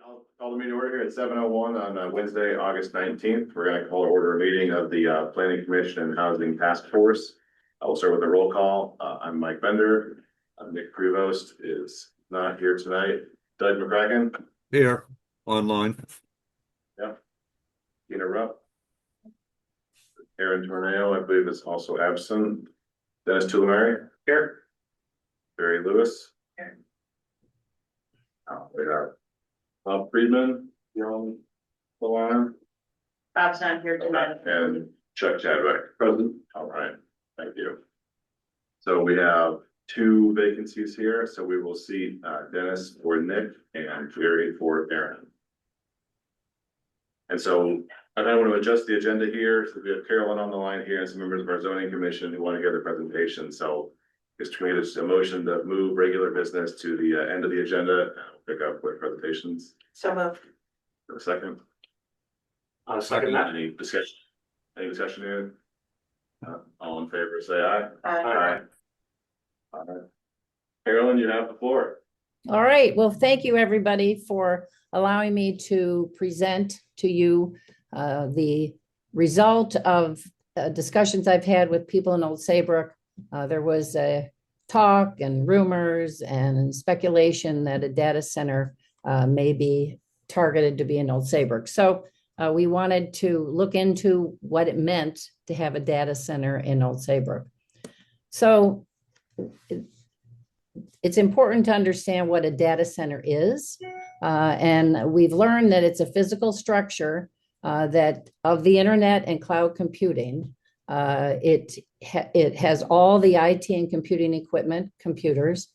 I'll call the meeting order here at 7:01 on Wednesday, August 19th. We're going to call to order a meeting of the Planning Commission and Housing Task Force. I will start with a roll call. I'm Mike Bender. Nick Prevost is not here tonight. Doug McCracken. Here, online. Yep. Tina Rupp. Aaron Torneo, I believe, is also absent. Dennis Tulamari. Here. Barry Lewis. Here. Oh, we are. Bob Friedman, you're on the line. Bob's not here tonight. And Chuck Chadwick, present. All right, thank you. So we have two vacancies here, so we will seat Dennis for Nick and Jerry for Aaron. And so I want to adjust the agenda here. So we have Carolyn on the line here and some members of our zoning commission who want to hear the presentation. So just to me, a motion to move regular business to the end of the agenda. Pick up with presentations. So moved. For a second. Second that. Any discussion? Any discussion here? All in favor, say aye. Aye. All right. Carolyn, you have the floor. All right. Well, thank you, everybody, for allowing me to present to you the result of discussions I've had with people in Old Saybrook. There was a talk and rumors and speculation that a data center may be targeted to be in Old Saybrook. So we wanted to look into what it meant to have a data center in Old Saybrook. So it's important to understand what a data center is. And we've learned that it's a physical structure that of the internet and cloud computing. It has all the IT and computing equipment, computers,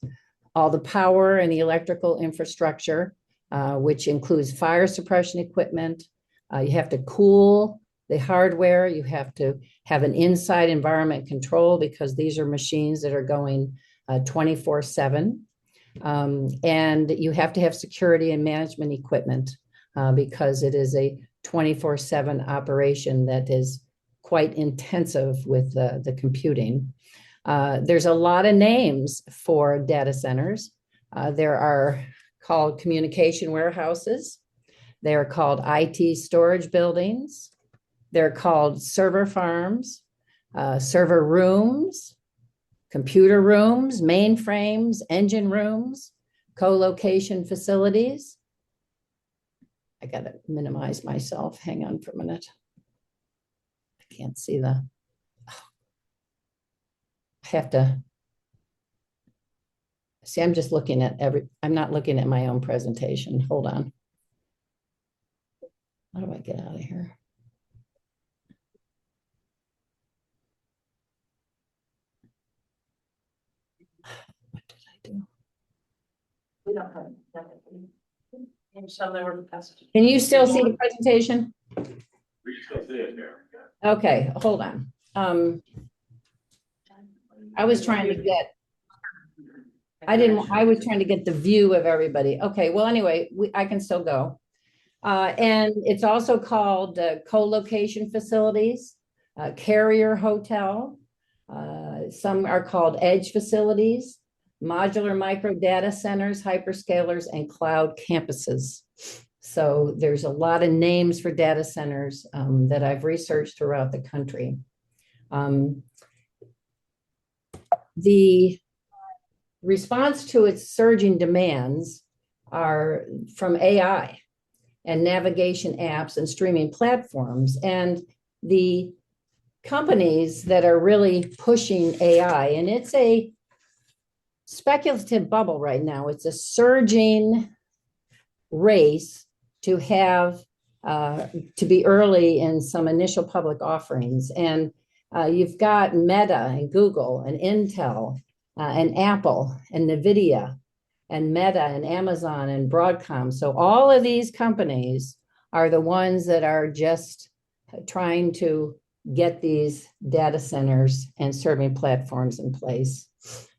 all the power and the electrical infrastructure, which includes fire suppression equipment. You have to cool the hardware. You have to have an inside environment control because these are machines that are going 24/7. And you have to have security and management equipment because it is a 24/7 operation that is quite intensive with the computing. There's a lot of names for data centers. There are called communication warehouses. They're called IT storage buildings. They're called server farms, server rooms, computer rooms, mainframes, engine rooms, co-location facilities. I got to minimize myself. Hang on for a minute. I can't see the, I have to, see, I'm just looking at I'm not looking at my own presentation. Hold on. How do I get out of here? What did I do? We don't have that. And so there were passages. Can you still see the presentation? We can still see it here. Okay, hold on. I was trying to get, I was trying to get the view of everybody. Okay, well, anyway, I can still go. And it's also called co-location facilities, carrier hotel. Some are called edge facilities, modular micro data centers, hyperscalers, and cloud campuses. So there's a lot of names for data centers that I've researched throughout the country. The response to its surging demands are from AI and navigation apps and streaming platforms. And the companies that are really pushing AI, and it's a speculative bubble right now. It's a surging race to have to be early in some initial public offerings. And you've got Meta and Google and Intel and Apple and NVIDIA and Meta and Amazon and Broadcom. So all of these companies are the ones that are just trying to get these data centers and serving platforms in place.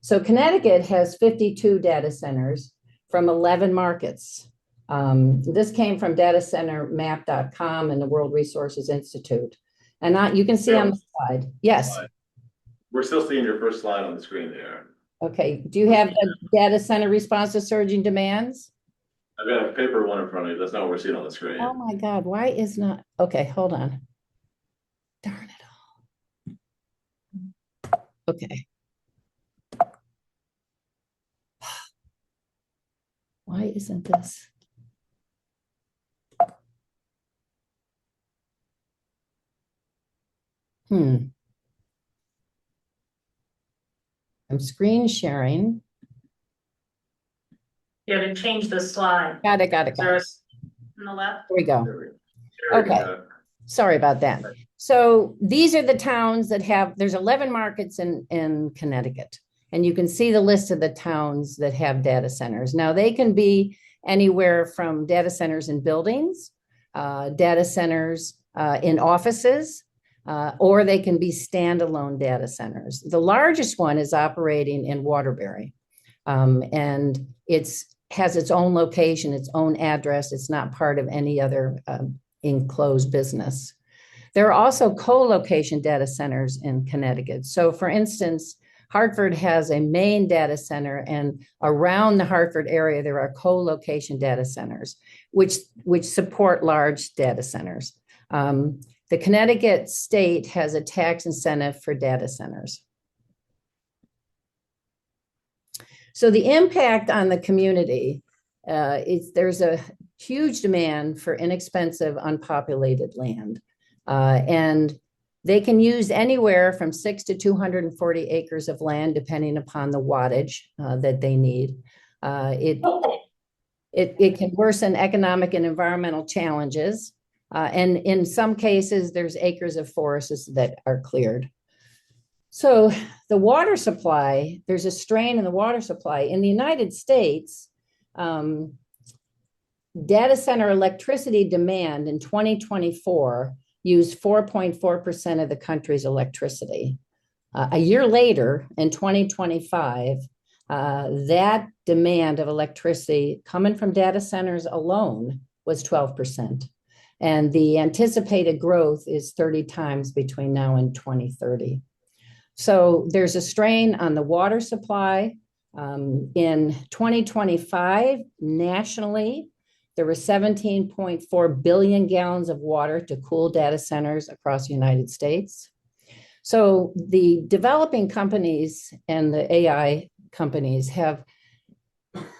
So Connecticut has 52 data centers from 11 markets. This came from datacentermap.com and the World Resources Institute. And you can see on the slide. Yes. We're still seeing your first slide on the screen there. Okay. Do you have the data center response to surging demands? I've got a paper one in front of you. That's not what we're seeing on the screen. Oh my God, why is not, okay, hold on. Darn it all. Okay. Why isn't this? I'm screen sharing. You have to change the slide. Got it. There's on the left. Here we go. There we go. Okay. Sorry about that. So these are the towns that have, there's 11 markets in Connecticut. And you can see the list of the towns that have data centers. Now they can be anywhere from data centers in buildings, data centers in offices, or they can be standalone data centers. The largest one is operating in Waterbury. And has its own location, its own address. It's not part of any other enclosed business. There are also co-location data centers in Connecticut. So for instance, Hartford has a main data center, and around the Hartford area, there are co-location data centers, which support large data centers. The Connecticut state has a tax incentive for data centers. So the impact on the community there's a huge demand for inexpensive, unpopulated land. And they can use anywhere from 6 to 240 acres of land, depending upon the wattage that they need. It can worsen economic and environmental challenges. And in some cases, there's acres of forests that are cleared. So the water supply, there's a strain in the water supply. In the United States, data center electricity demand in 2024 used 4.4% of the country's electricity. A year later, in 2025, that demand of electricity coming from data centers alone was 12%. And the anticipated growth is 30 times between now and 2030. So there's a strain on the water supply. In 2025, nationally, there were 17.4 billion gallons of water to cool data centers across the United States. So the developing companies and the AI companies have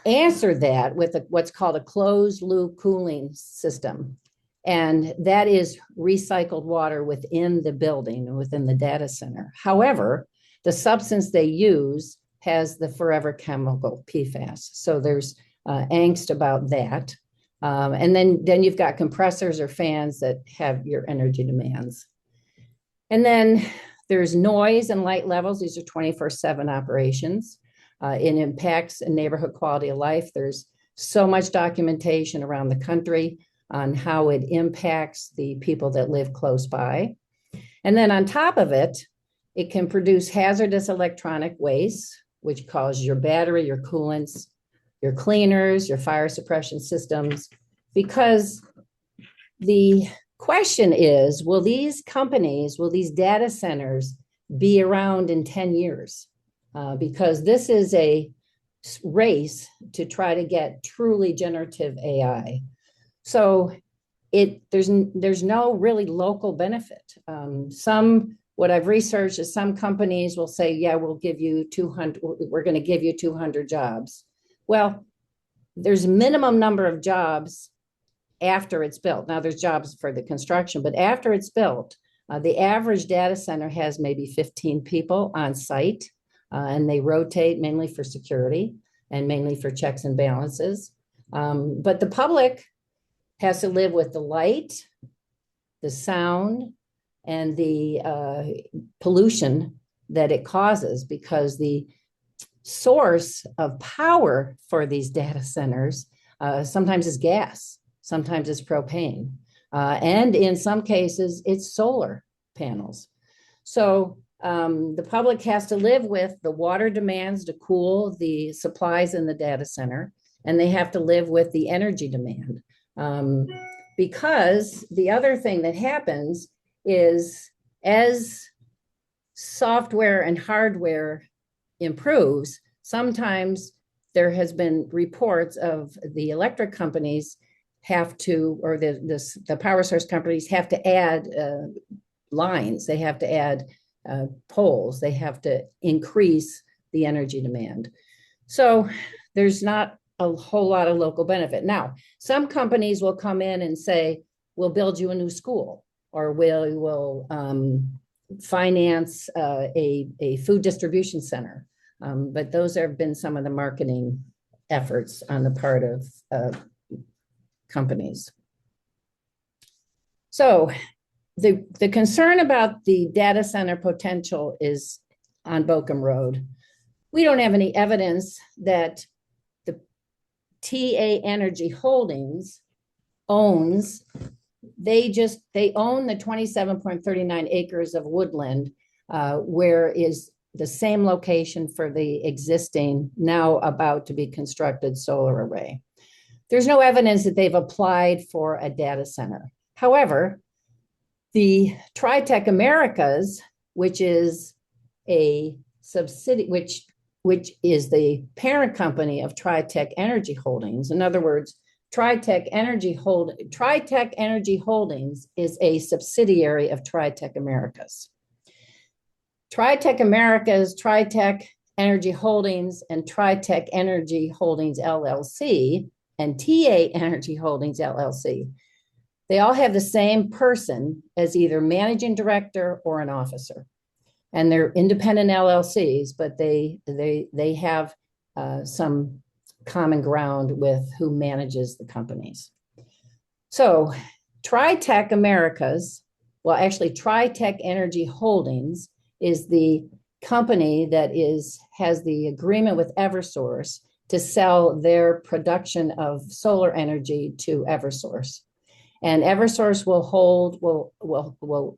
answered that with what's called a closed loop cooling system. And that is recycled water within the building and within the data center. However, the substance they use has the forever chemical PFAS. So there's angst about that. And then you've got compressors or fans that have your energy demands. And then there's noise and light levels. These are 24/7 operations. It impacts neighborhood quality of life. There's so much documentation around the country on how it impacts the people that live close by. And then on top of it, it can produce hazardous electronic waste, which causes your battery, your coolants, your cleaners, your fire suppression systems, because the question is, will these companies, will these data centers be around in 10 years? Because this is a race to try to get truly generative AI. So there's no really local benefit. What I've researched is some companies will say, yeah, we'll give you 200, we're going to give you 200 jobs. Well, there's a minimum number of jobs after it's built. Now there's jobs for the construction, but after it's built, the average data center has maybe 15 people on site, and they rotate mainly for security and mainly for checks and balances. But the public has to live with the light, the sound, and the pollution that it causes, because the source of power for these data centers sometimes is gas, sometimes it's propane, and in some cases it's solar panels. So the public has to live with the water demands to cool the supplies in the data center, and they have to live with the energy demand. Because the other thing that happens is, as software and hardware improves, sometimes there has been reports of the electric companies have to, or the power source companies have to add lines, they have to add poles, they have to increase the energy demand. So there's not a whole lot of local benefit. Now, some companies will come in and say, we'll build you a new school, or we'll finance a food distribution center. But those have been some of the marketing efforts on the part of companies. So the concern about the data center potential is on Bochum Road. We don't have any evidence that the TA Energy Holdings owns, they own the 27.39 acres of woodland, where is the same location for the existing, now about to be constructed solar array. There's no evidence that they've applied for a data center. However, the TriTech Americas, which is a subsidiary, which is the parent company of TriTech Energy Holdings. In other words, TriTech Energy Holdings is a subsidiary of TriTech Americas. TriTech Americas, TriTech Energy Holdings, and TriTech Energy Holdings LLC, and TA Energy Holdings LLC, they all have the same person as either managing director or an officer. And they're independent LLCs, but they have some common ground with who manages the companies. So TriTech Americas, well, actually TriTech Energy Holdings is the company that has the agreement with Eversource to sell their production of solar energy to Eversource. And Eversource will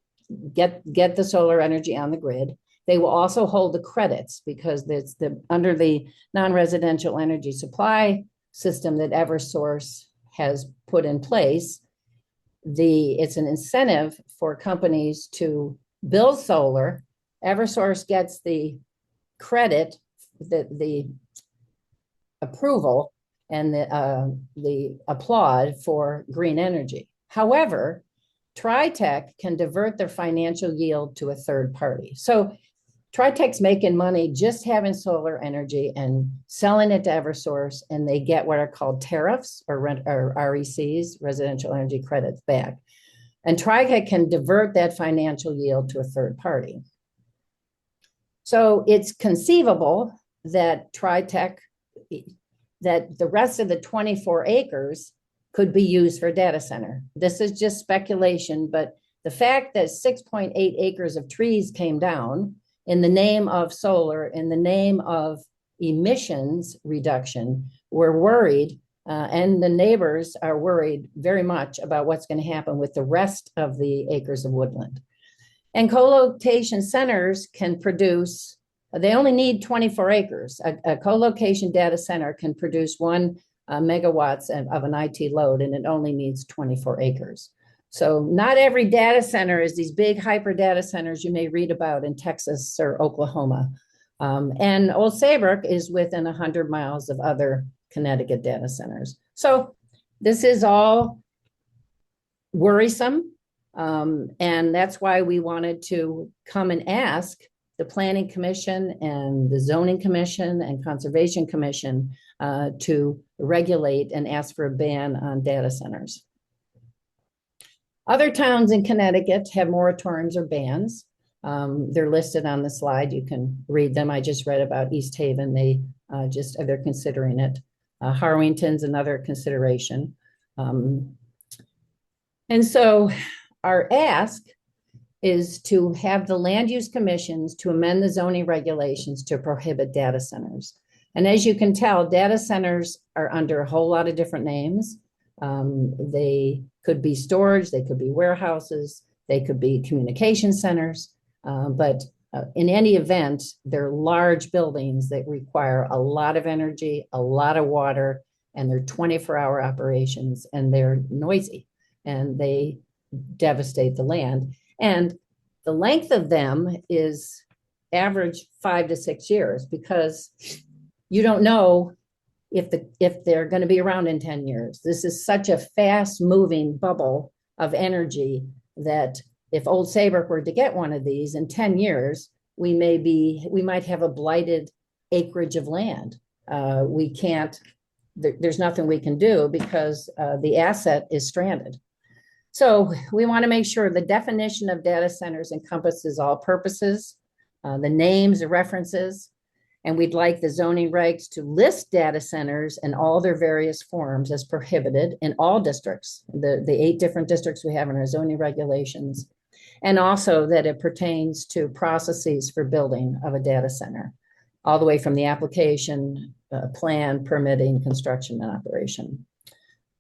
get the solar energy on the grid. They will also hold the credits because it's under the non-residential energy supply system that Eversource has put in place. It's an incentive for companies to build solar. Eversource gets the credit, the approval, and the applaud for green energy. However, TriTech can divert their financial yield to a third party. So TriTech's making money just having solar energy and selling it to Eversource, and they get what are called tariffs or RECs, residential energy credits, back. And TriTech can divert that financial yield to a third party. So it's conceivable that TriTech, that the rest of the 24 acres could be used for a data center. This is just speculation, but the fact that 6.8 acres of trees came down in the name of solar, in the name of emissions reduction, we're worried, and the neighbors are worried very much about what's going to happen with the rest of the acres of woodland. And co-location centers can produce, they only need 24 acres. A co-location data center can produce 1 megawatts of an IT load, and it only needs 24 acres. So not every data center is these big hyper data centers you may read about in Texas or Oklahoma. And Old Saybrook is within 100 miles of other Connecticut data centers. So this is all worrisome. And that's why we wanted to come and ask the Planning Commission and the Zoning Commission and Conservation Commission to regulate and ask for a ban on data centers. Other towns in Connecticut have moratoriums or bans. They're listed on the slide. You can read them. I just read about East Haven. They're considering it. Harwington's another consideration. And so our ask is to have the land use commissions to amend the zoning regulations to prohibit data centers. And as you can tell, data centers are under a whole lot of different names. They could be storage, they could be warehouses, they could be communication centers, but in any event, they're large buildings that require a lot of energy, a lot of water, and they're 24-hour operations, and they're noisy, and they devastate the land. And the length of them is average 5 to 6 years, because you don't know if they're going to be around in 10 years. This is such a fast moving bubble of energy that if Old Saybrook were to get one of these in 10 years, we might have a blighted acreage of land. We can't, there's nothing we can do because the asset is stranded. So we want to make sure the definition of data centers encompasses all purposes, the names, the references, and we'd like the zoning regs to list data centers and all their various forms as prohibited in all districts, the 8 different districts we have in our zoning regulations, and also that it pertains to processes for building of a data center, all the way from the application, plan, permitting, construction, and operation.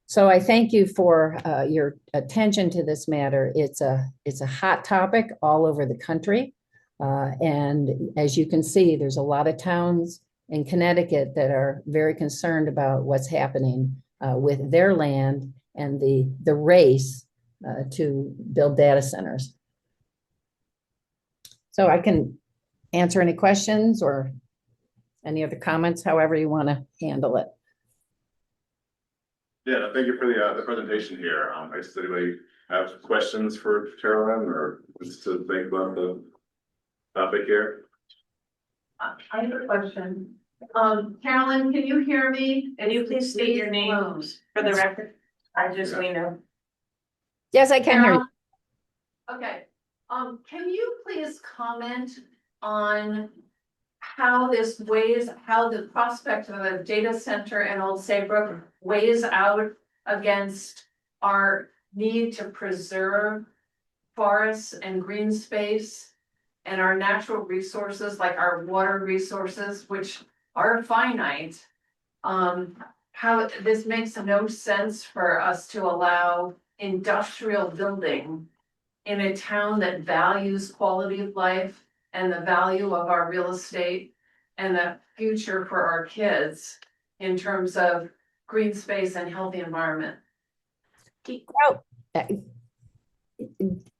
So I thank you for your attention to this matter. It's a hot topic all over the country. And as you can see, there's a lot of towns in Connecticut that are very concerned about what's happening with their land and the race to build data centers. So I can answer any questions or any other comments, however you want to handle it. Yeah, thank you for the presentation here. Does anybody have questions for Carolyn or just to think about the topic here? I have a question. Carolyn, can you hear me? Can you please state your name for the record? We know. Yes, I can hear you. Okay. Can you please comment on how the prospect of a data center in Old Saybrook weighs out against our need to preserve forests and green space and our natural resources, like our water resources, which are finite? How this makes no sense for us to allow industrial building in a town that values quality of life and the value of our real estate and the future for our kids in terms of green space and healthy environment. Well,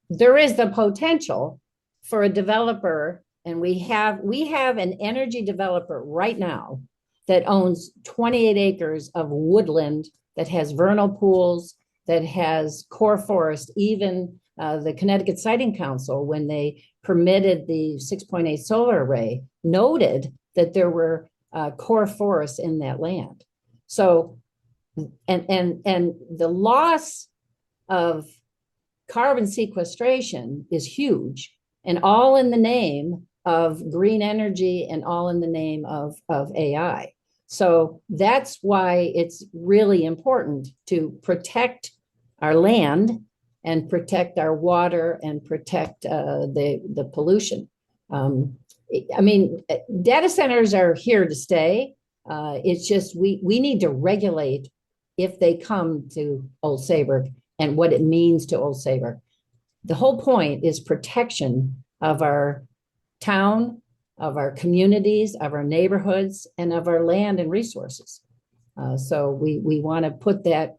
there is the potential for a developer, and we have an energy developer right now that owns 28 acres of woodland that has vernal pools, that has core forest. Even the Connecticut Siting Council, when they permitted the 6.8 solar array, noted that there were core forests in that land. So, and the loss of carbon sequestration is huge, and all in the name of green energy and all in the name of AI. So that's why it's really important to protect our land and protect our water and protect the pollution. I mean, data centers are here to stay. It's just we need to regulate if they come to Old Saybrook and what it means to Old Saybrook. The whole point is protection of our town, of our communities, of our neighborhoods, and of our land and resources. So we want to put that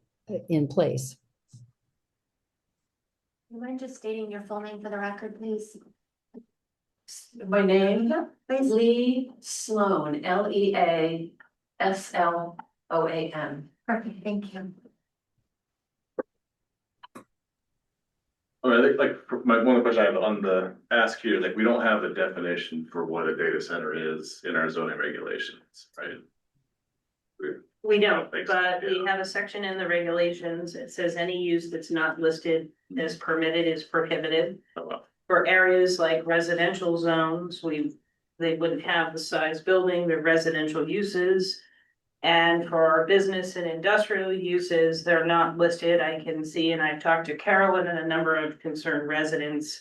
in place. You mind just stating your full name for the record, please? My name, Please. Lee Sloan, LEASLOAN. Perfect, thank you. I think one of the questions I have on the ask here, like we don't have the definition for what a data center is in our zoning regulations, right? We don't, think so, but we yeah. have a section in the regulations. It says any use that's not listed as permitted is prohibited. Oh, well. For areas like residential zones, they wouldn't have the size building, they're residential uses. And for our business and industrial uses, they're not listed. I can see, and I've talked to Carolyn and a number of concerned residents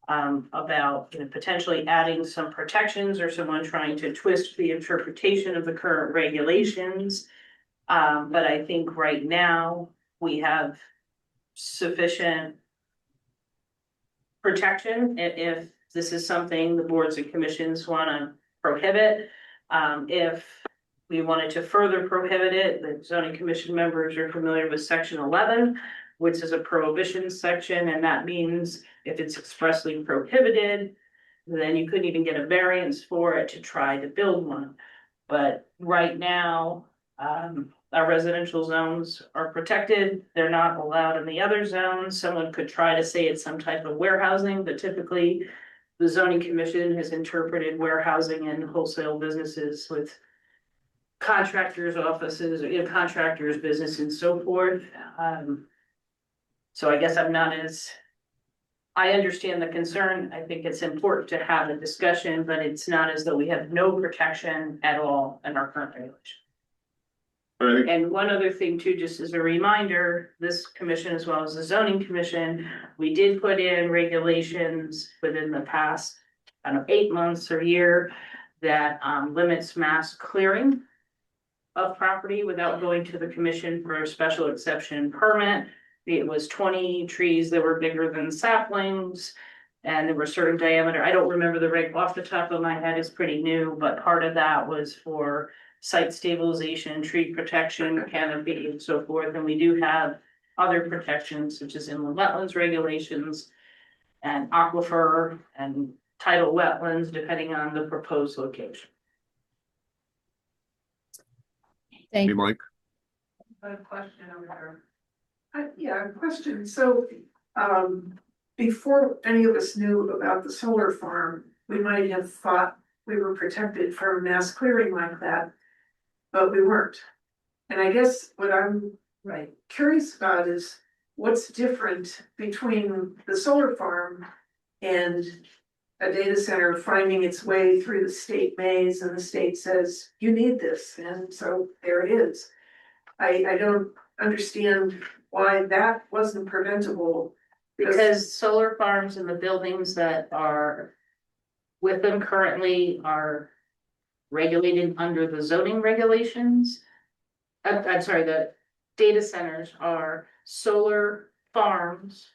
about potentially adding some protections or someone trying to twist the interpretation of the current regulations. But I think right now we have sufficient protection if this is something the boards and commissions want to prohibit. If we wanted to further prohibit it, the zoning commission members are familiar with section 11, which is a prohibition section, and that means if it's expressly prohibited, then you couldn't even get a variance for it to try to build one. But right now, Our residential zones are protected, they're not allowed in the other zones. Someone could try to say it's some type of warehousing, but typically the zoning commission has interpreted warehousing and wholesale businesses with contractors' offices, or, contractors' business and so forth. So I guess I'm not as, I understand the concern. I think it's important to have a discussion, but it's not as though we have no protection at all in our current regulation. But I think, And one other thing too, just as a reminder, this commission as well as the zoning commission, we did put in regulations within the past, I don't know, 8 months or year that limits mass clearing of property without going to the commission for a special exception permit. It was 20 trees that were bigger than saplings and there were certain diameter. I don't remember the reg off the top of my head, it's pretty new, but part of that was for site stabilization, tree protection, canopy and so forth. And we do have other protections such as inland wetlands regulations and aquifer and tidal wetlands, depending on the proposed location. Thank Hey, you. Mike. I have a question over there. Yeah, a question. So, before any of us knew about the solar farm, we might have thought we were protected from mass clearing like that, but we weren't. And I guess what I'm curious about is what's different between the solar farm and a data center finding its way through the state maze and the state says, you need this, and so there it is. I don't understand why that wasn't preventable. Because solar farms and the buildings that are with them currently are regulated under the zoning regulations. I'm sorry, the data centers are solar farms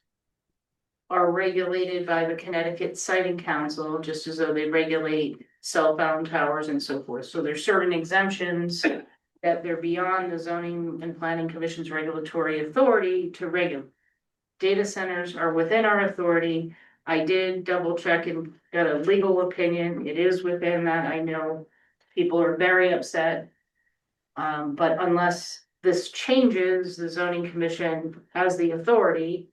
are regulated by the Connecticut Siting Council, just as though they regulate cell phone towers and so forth. So there's certain exemptions that they're beyond the zoning and planning commission's regulatory authority to regulate. Data centers are within our authority. I did double check and got a legal opinion. It is within that. I know people are very upset. But unless this changes, the zoning commission has the authority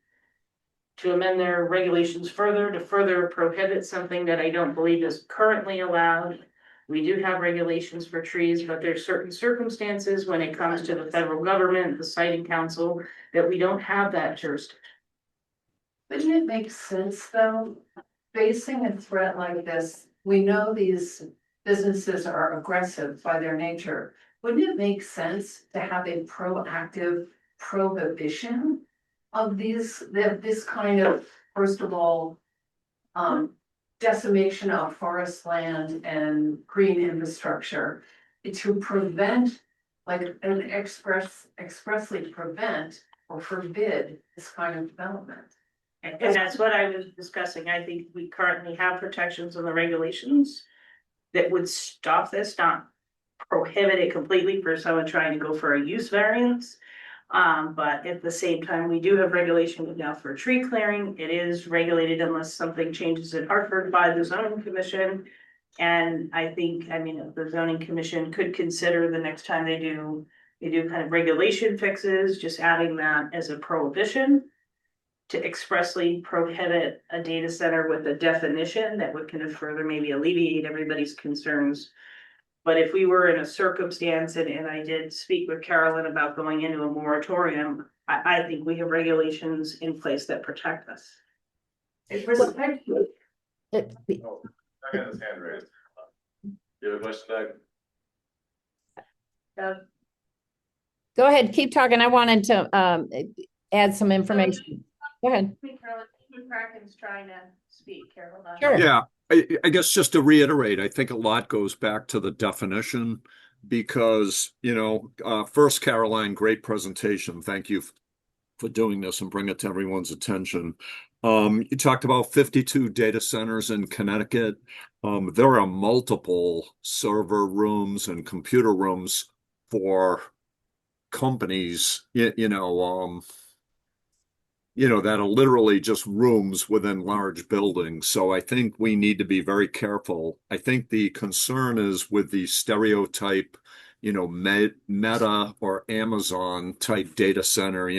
to amend their regulations further, to further prohibit something that I don't believe is currently allowed. We do have regulations for trees, but there's certain circumstances when it comes to the federal government, the siting council, that we don't have that jurisdiction. Wouldn't it make sense, though, facing a threat like this, we know these businesses are aggressive by their nature. Wouldn't it make sense to have a proactive prohibition of this kind of, first of all, decimation of forest land and green infrastructure to prevent, like, and expressly prevent or forbid this kind of development? And that's what I was discussing. I think we currently have protections in the regulations that would stop this, not prohibit it completely for someone trying to go for a use variance. But at the same time, we do have regulation now for tree clearing. It is regulated unless something changes in Hartford by the zoning commission. And I think, I mean, the zoning commission could consider the next time they do kind of regulation fixes, just adding that as a prohibition to expressly prohibit a data center with a definition that would kind of further maybe alleviate everybody's concerns. But if we were in a circumstance, and I did speak with Carolyn about going into a moratorium, I think we have regulations in place that protect us. It protects you. oh, I got his hand raised. You have a question, Doug? Go ahead, keep talking. I wanted to add some information. Go ahead. Carolyn, Kraken's trying to speak, Carolyn. Sure. Yeah, I guess just to reiterate, I think a lot goes back to the definition because, first, Caroline, great presentation. Thank you for doing this and bring it to everyone's attention. You talked about 52 data centers in Connecticut. There are multiple server rooms and computer rooms for companies, that are literally just rooms within large buildings. So I think we need to be very careful. I think the concern is with the stereotype Meta or Amazon type data center,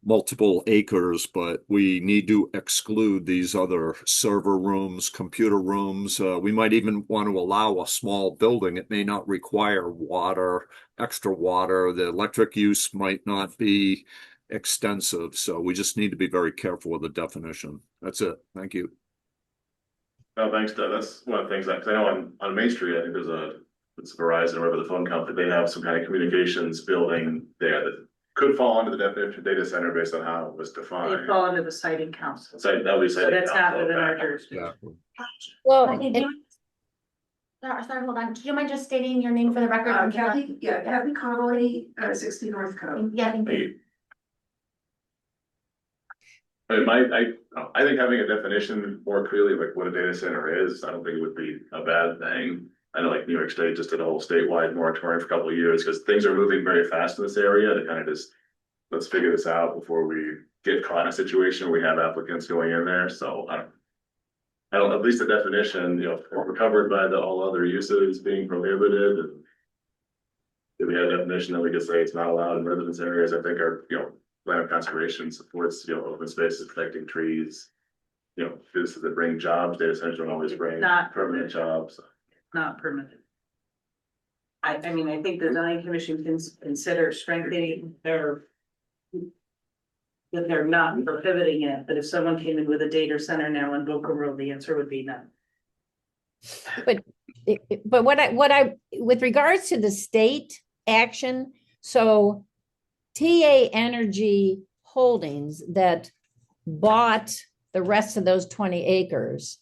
multiple acres, but we need to exclude these other server rooms, computer rooms. We might even want to allow a small building. It may not require water, extra water. The electric use might not be extensive. So we just need to be very careful with the definition. That's it. Thank you. No, thanks, Doug. That's one of the things cause I know on Main Street, I think it's Verizon, or whatever the phone company, they have some kind of communications building there that could fall under the definition of data center based on how it was They defined. fall under the siting council. So that would be. So that's not within our jurisdiction. Well, Okay, do you- Sorry, hold on. Do you mind just stating your name for the record? Kathy Connolly, 60 North Cove. Yeah, thank you. I think having a definition more clearly, like what a data center is, I don't think it would be a bad thing. I know like New York State just did a whole statewide moratorium for a couple of years because things are moving very fast in this area to kind of just, let's figure this out before we get caught in a situation where we have applicants going in there. So I don't, at least the definition, we're covered by all other uses being prohibited. And if we have a definition that we could say it's not allowed in residence areas, I think our, land conservation supports, open spaces, protecting trees. Businesses that bring jobs, data centers don't always bring Not permanent jobs. Not permitted. I mean, I think the zoning commission can consider strengthening that they're not prohibiting it, but if someone came in with a data center now in Boca Road, the answer would be no. but with regards to the state action, so TA Energy Holdings that bought the rest of those 20 acres,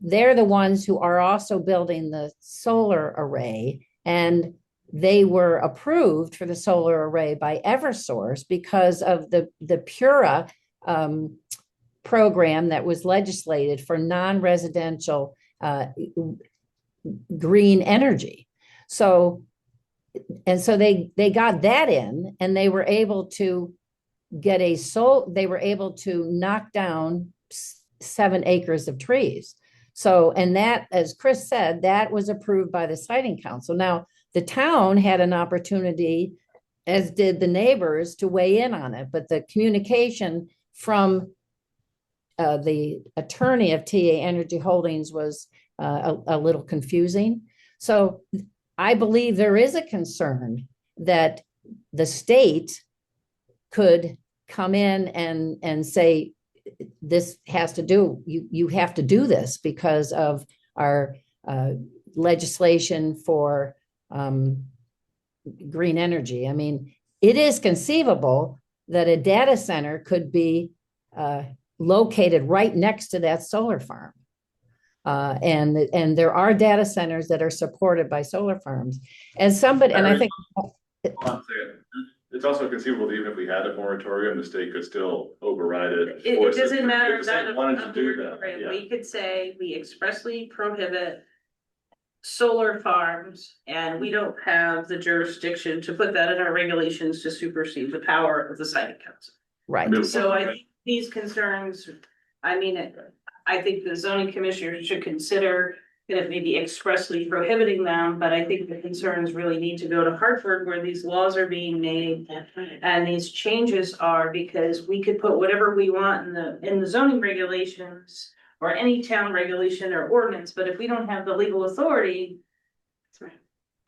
they're the ones who are also building the solar array, and they were approved for the solar array by Eversource because of the Pura program that was legislated for non-residential green energy. So they got that in, and they were able to get they were able to knock down 7 acres of trees. So, and that, as Chris said, that was approved by the siting council. Now, the town had an opportunity, as did the neighbors, to weigh in on it, but the communication from the attorney of TA Energy Holdings was a little confusing. So I believe there is a concern that the state could come in and say, this has to do, you have to do this because of our legislation for green energy. I mean, it is conceivable that a data center could be located right next to that solar farm. And there are data centers that are supported by solar farms. And I think it's also conceivable that even if we had a moratorium, the state could still override it. It doesn't matter. If the state wanted to do that, yeah. We could say we expressly prohibit solar farms, and we don't have the jurisdiction to put that in our regulations to supersede the power of the siting council. right. So I think these concerns, I think the zoning commissioner should consider that it may be expressly prohibiting them, but I think the concerns really need to go to Hartford where these laws are being made and these changes are, because we could put whatever we want in the zoning regulations or any town regulation or ordinance, but if we don't have the legal authority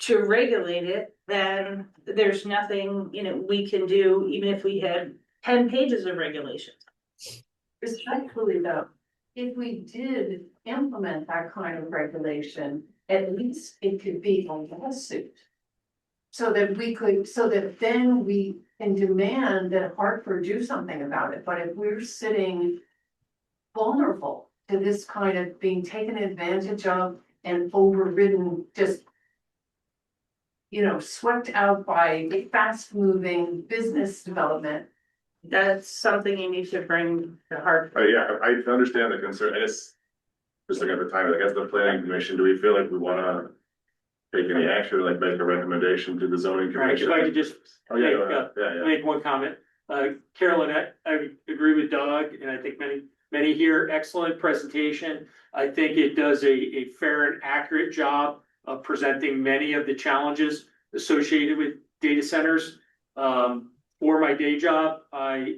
to regulate it, then there's nothing, we can do, even if we had 10 pages of regulations. Respectfully though, if we did implement that kind of regulation, at least it could be a lawsuit. So that then we can demand that Hartford do something about it. But if we're sitting vulnerable to this kind of being taken advantage of and overridden, just, swept out by fast moving business development, that's something you need to bring to Hartford. Yeah, I understand the concern. I guess, just looking at the time, as the planning commission, do we feel like we wanna take any action, like make a recommendation to the zoning All right, commission? if I could just Oh, yeah, go ahead. Yeah. make one comment. Carolyn, I agree with Doug, and I think many many here, excellent presentation. I think it does a fair and accurate job of presenting many of the challenges associated with data centers. For my day job, I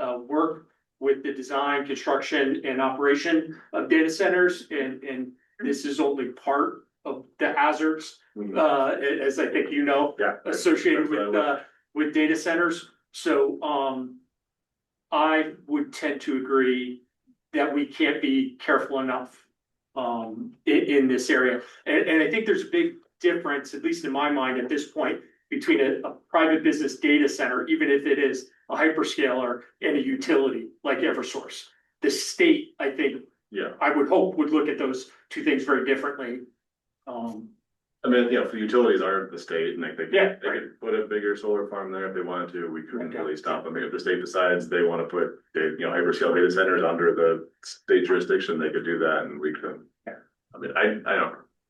work with the design, construction, and operation of data centers, and this is only part of the hazards, as I think you know, associated with data centers. So, I would tend to agree that we can't be careful enough in this area. And I think there's a big difference, at least in my mind at this point, between a private business data center, even if it is a hyperscaler, and a utility like Eversource. The state, I think, I would hope, would look at those two things very differently. I mean, for utilities aren't the state, and they could put a bigger solar farm there if they wanted to. We couldn't really stop them. If the state decides they want to put, hyperscale data centers under the state jurisdiction, they could do that, and we could. I mean,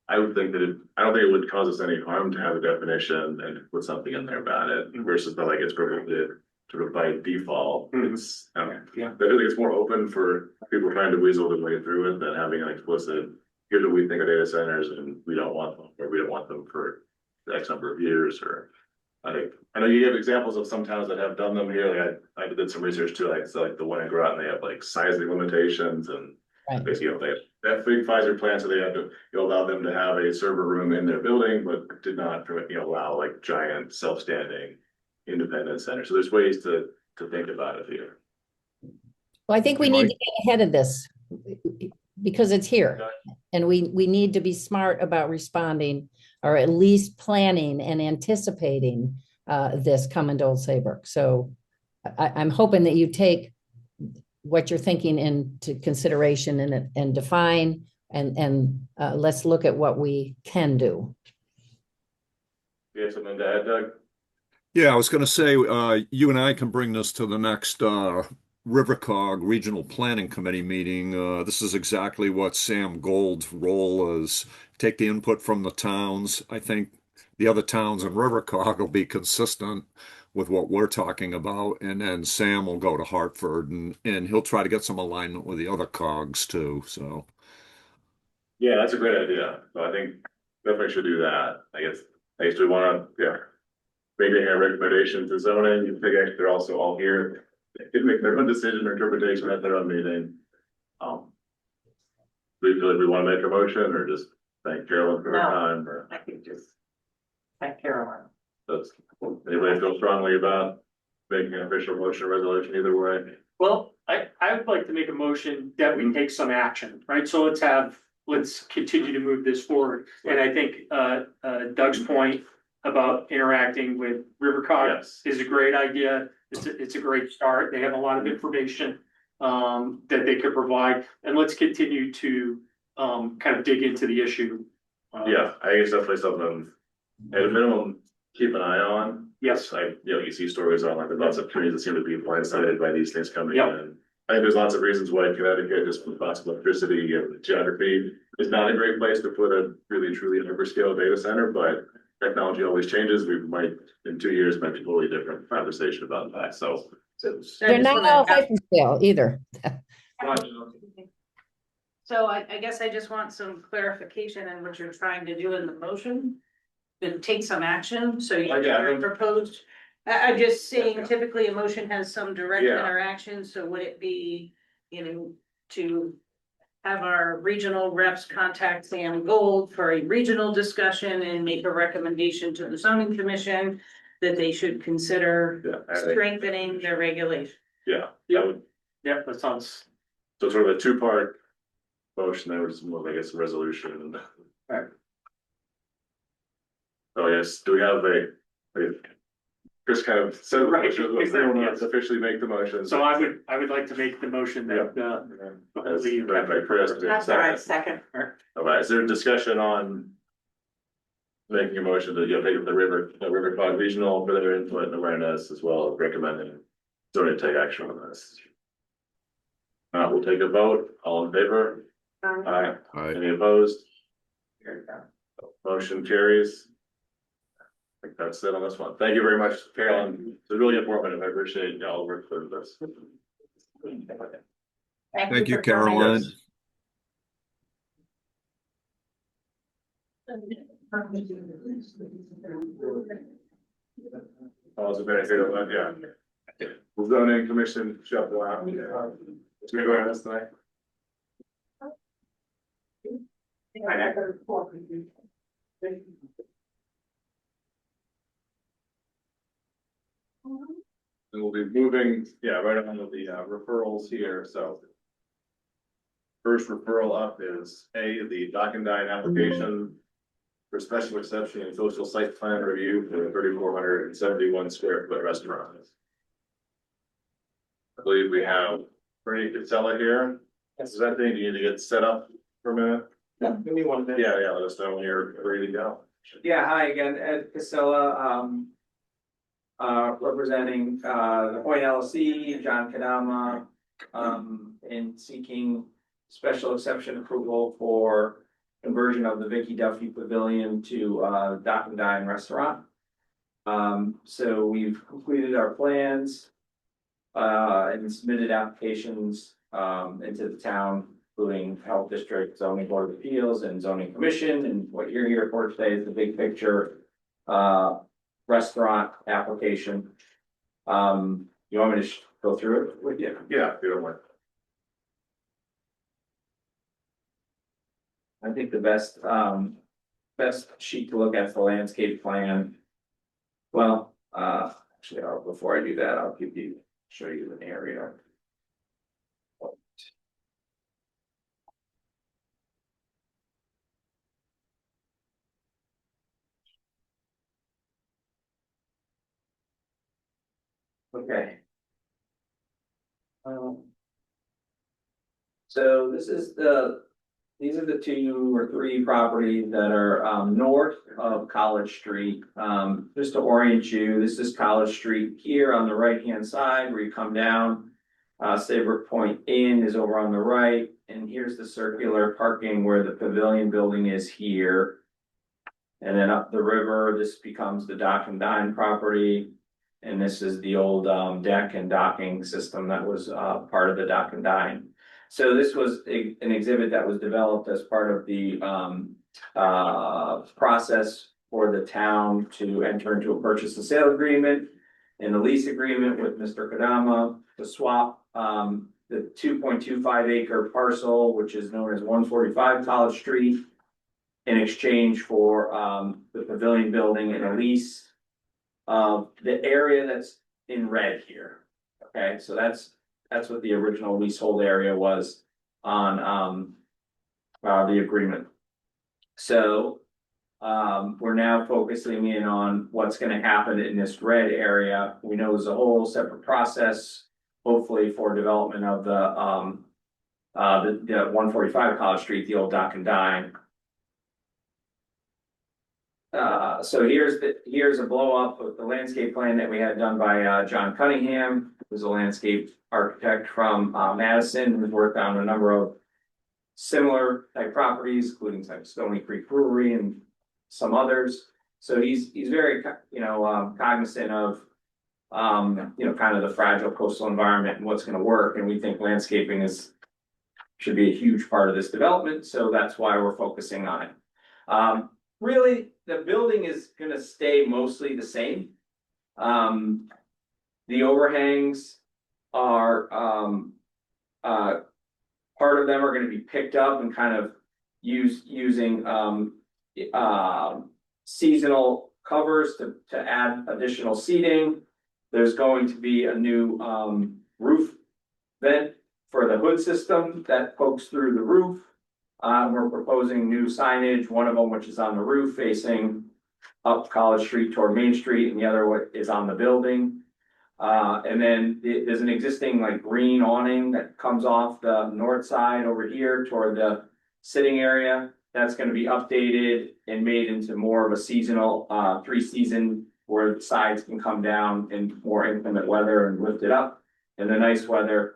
I would think that I don't think it would cause us any harm to have a definition and put something in there about it versus like it's prohibited sort of by default. It's, I think it's more open for people trying to weasel their way through it than having an explicit, here's what we think of data centers and we don't want them, or we don't want them for X number of years, or I know you have examples of some towns that have done them here. Like I did some research too, like the one in Groton, they have like sizing limitations and basically, they have big Pfizer plants, so they have to, allow them to have a server room in their building, but did not, allow like giant self-standing independent centers. So there's ways to think about it here. Well, I think we need to get ahead of this because it's here. And we need to be smart about responding, or at least planning and anticipating this coming to Old Saybrook. So I'm hoping that you take what you're thinking into consideration and define, and let's look at what we can do. You have something to add, Doug? Yeah, I was going to say, you and I can bring this to the next Rivercog Regional Planning Committee meeting. This is exactly what Sam Gold's role is. Take the input from the towns. I think the other towns in Rivercog will be consistent with what we're talking about, and then Sam will go to Hartford and he'll try to get some alignment with the other cogs too. So yeah, that's a great idea. So I think definitely should do that. I guess we want to making a recommendation to zoning. You think they're also all here. They can make their own decision or interpretation at their own meeting. Do you feel like we want to make a motion or just thank Carolyn for her time? Or I think just thank Carolyn. That's anybody feel strongly about making an official motion or resolution either way? Well, I would like to make a motion that we take some action, right? So let's continue to move this forward. And I think Doug's point about interacting with Rivercog is a great idea. It's a great start. They have a lot of information that they could provide, and let's continue to kind of dig into the issue. Yeah, I guess definitely something at a minimum keep an eye on. Yes, you see stories on like lots of communities that seem to be blindsided by these things coming Yep. in. I think there's lots of reasons why Connecticut, just with lots of electricity and geography, is not a great place to put a really truly hyperscale data center, but technology always changes. We might, in 2 years, might be a totally different conversation about that. So They're not all hyperscale either. So I guess I just want some clarification in what you're trying to do in the motion. To take some action, so you proposed. I'm just saying typically a motion has some direct interaction, so would it be, to have our regional reps contact Sam Gold for a regional discussion and make a recommendation to the zoning commission that they should consider strengthening their regulation? that sounds. So sort of a two-part motion, there was more, I guess, a resolution. Right. So yes, do we have Chris kind of said, let's officially make the motion. So I would like to make the motion that, As read by Chris. Second. All right, is there a discussion on making a motion to, take the Rivercog Regional for their input and awareness, as well as recommending zoning to take action on this? We'll take a vote. All in favor? Aye. Any opposed? Motion carries. I think that's it on this one. Thank you very much, Carolyn. It's really informative. I appreciate y'all work for this. Thank you, for coming. Caroline. Also benefit of that, yeah. The zoning commission shut down. It's gonna go on this tonight. And we'll be moving, yeah, right on with the referrals here, so. First referral up is the dock and dine application. For special exception and social site plan review for a 3,471 square foot restaurant. I believe we have Bernie Casella here. Is that thing, do you need to get set up for a minute? Yeah, give me 1 minute. Yeah, let us know when you're ready to go. Yeah, hi again, Ed Casella, representing, the Point LLC, John Kadama, in seeking special exception approval for conversion of the Vicky Duffy Pavilion to, Dock and Dine Restaurant. So we've completed our plans, and submitted applications, into the town, including Health District, Zoning Board of Appeals, and Zoning Commission, and what you're here for today is the big picture, restaurant application. You want me to go through it with you? Yeah, if you don't mind. I think the best sheet to look at is the landscape plan. Well, actually, before I do that, I'll show you an area. Okay. So these are the 2 or 3 properties that are north of College Street. Just to orient you, this is College Street here on the right-hand side where you come down. Saybrook Point Inn is over on the right, and here's the circular parking where the pavilion building is here. And then up the river, this becomes the Dock and Dine property. And this is the old deck and docking system that was part of the Dock and Dine. So this was an exhibit that was developed as part of the process for the town to enter into a purchase and sale agreement and a lease agreement with Mr. Kadama to swap the 2.25 acre parcel, which is known as 145 College Street, in exchange for the pavilion building and a lease of the area that's in red here. Okay, so that's what the original leasehold area was on the agreement. So we're now focusing in on what's going to happen in this red area. We know there's a whole separate process, hopefully for development of the 145 College Street, the old Dock and Dine. So here's a blow up of the landscape plan that we had done by John Cunningham, who's a landscape architect from Madison, who's worked on a number of similar type properties, including like Stony Creek Brewery and some others. So he's very cognizant of kind of the fragile coastal environment and what's going to work. And we think landscaping should be a huge part of this development. So that's why we're focusing on it. Really, the building is going to stay mostly the same. The overhangs are part of them are going to be picked up and kind of using seasonal covers to add additional seating. There's going to be a new roof vent for the hood system that pokes through the roof. We're proposing new signage, one of them which is on the roof facing up College Street toward Main Street, and the other is on the building. And then there's an existing like green awning that comes off the north side over here toward the sitting area. That's going to be updated and made into more of a seasonal 3-season where the sides can come down in more inclement weather and lift it up in the nice weather.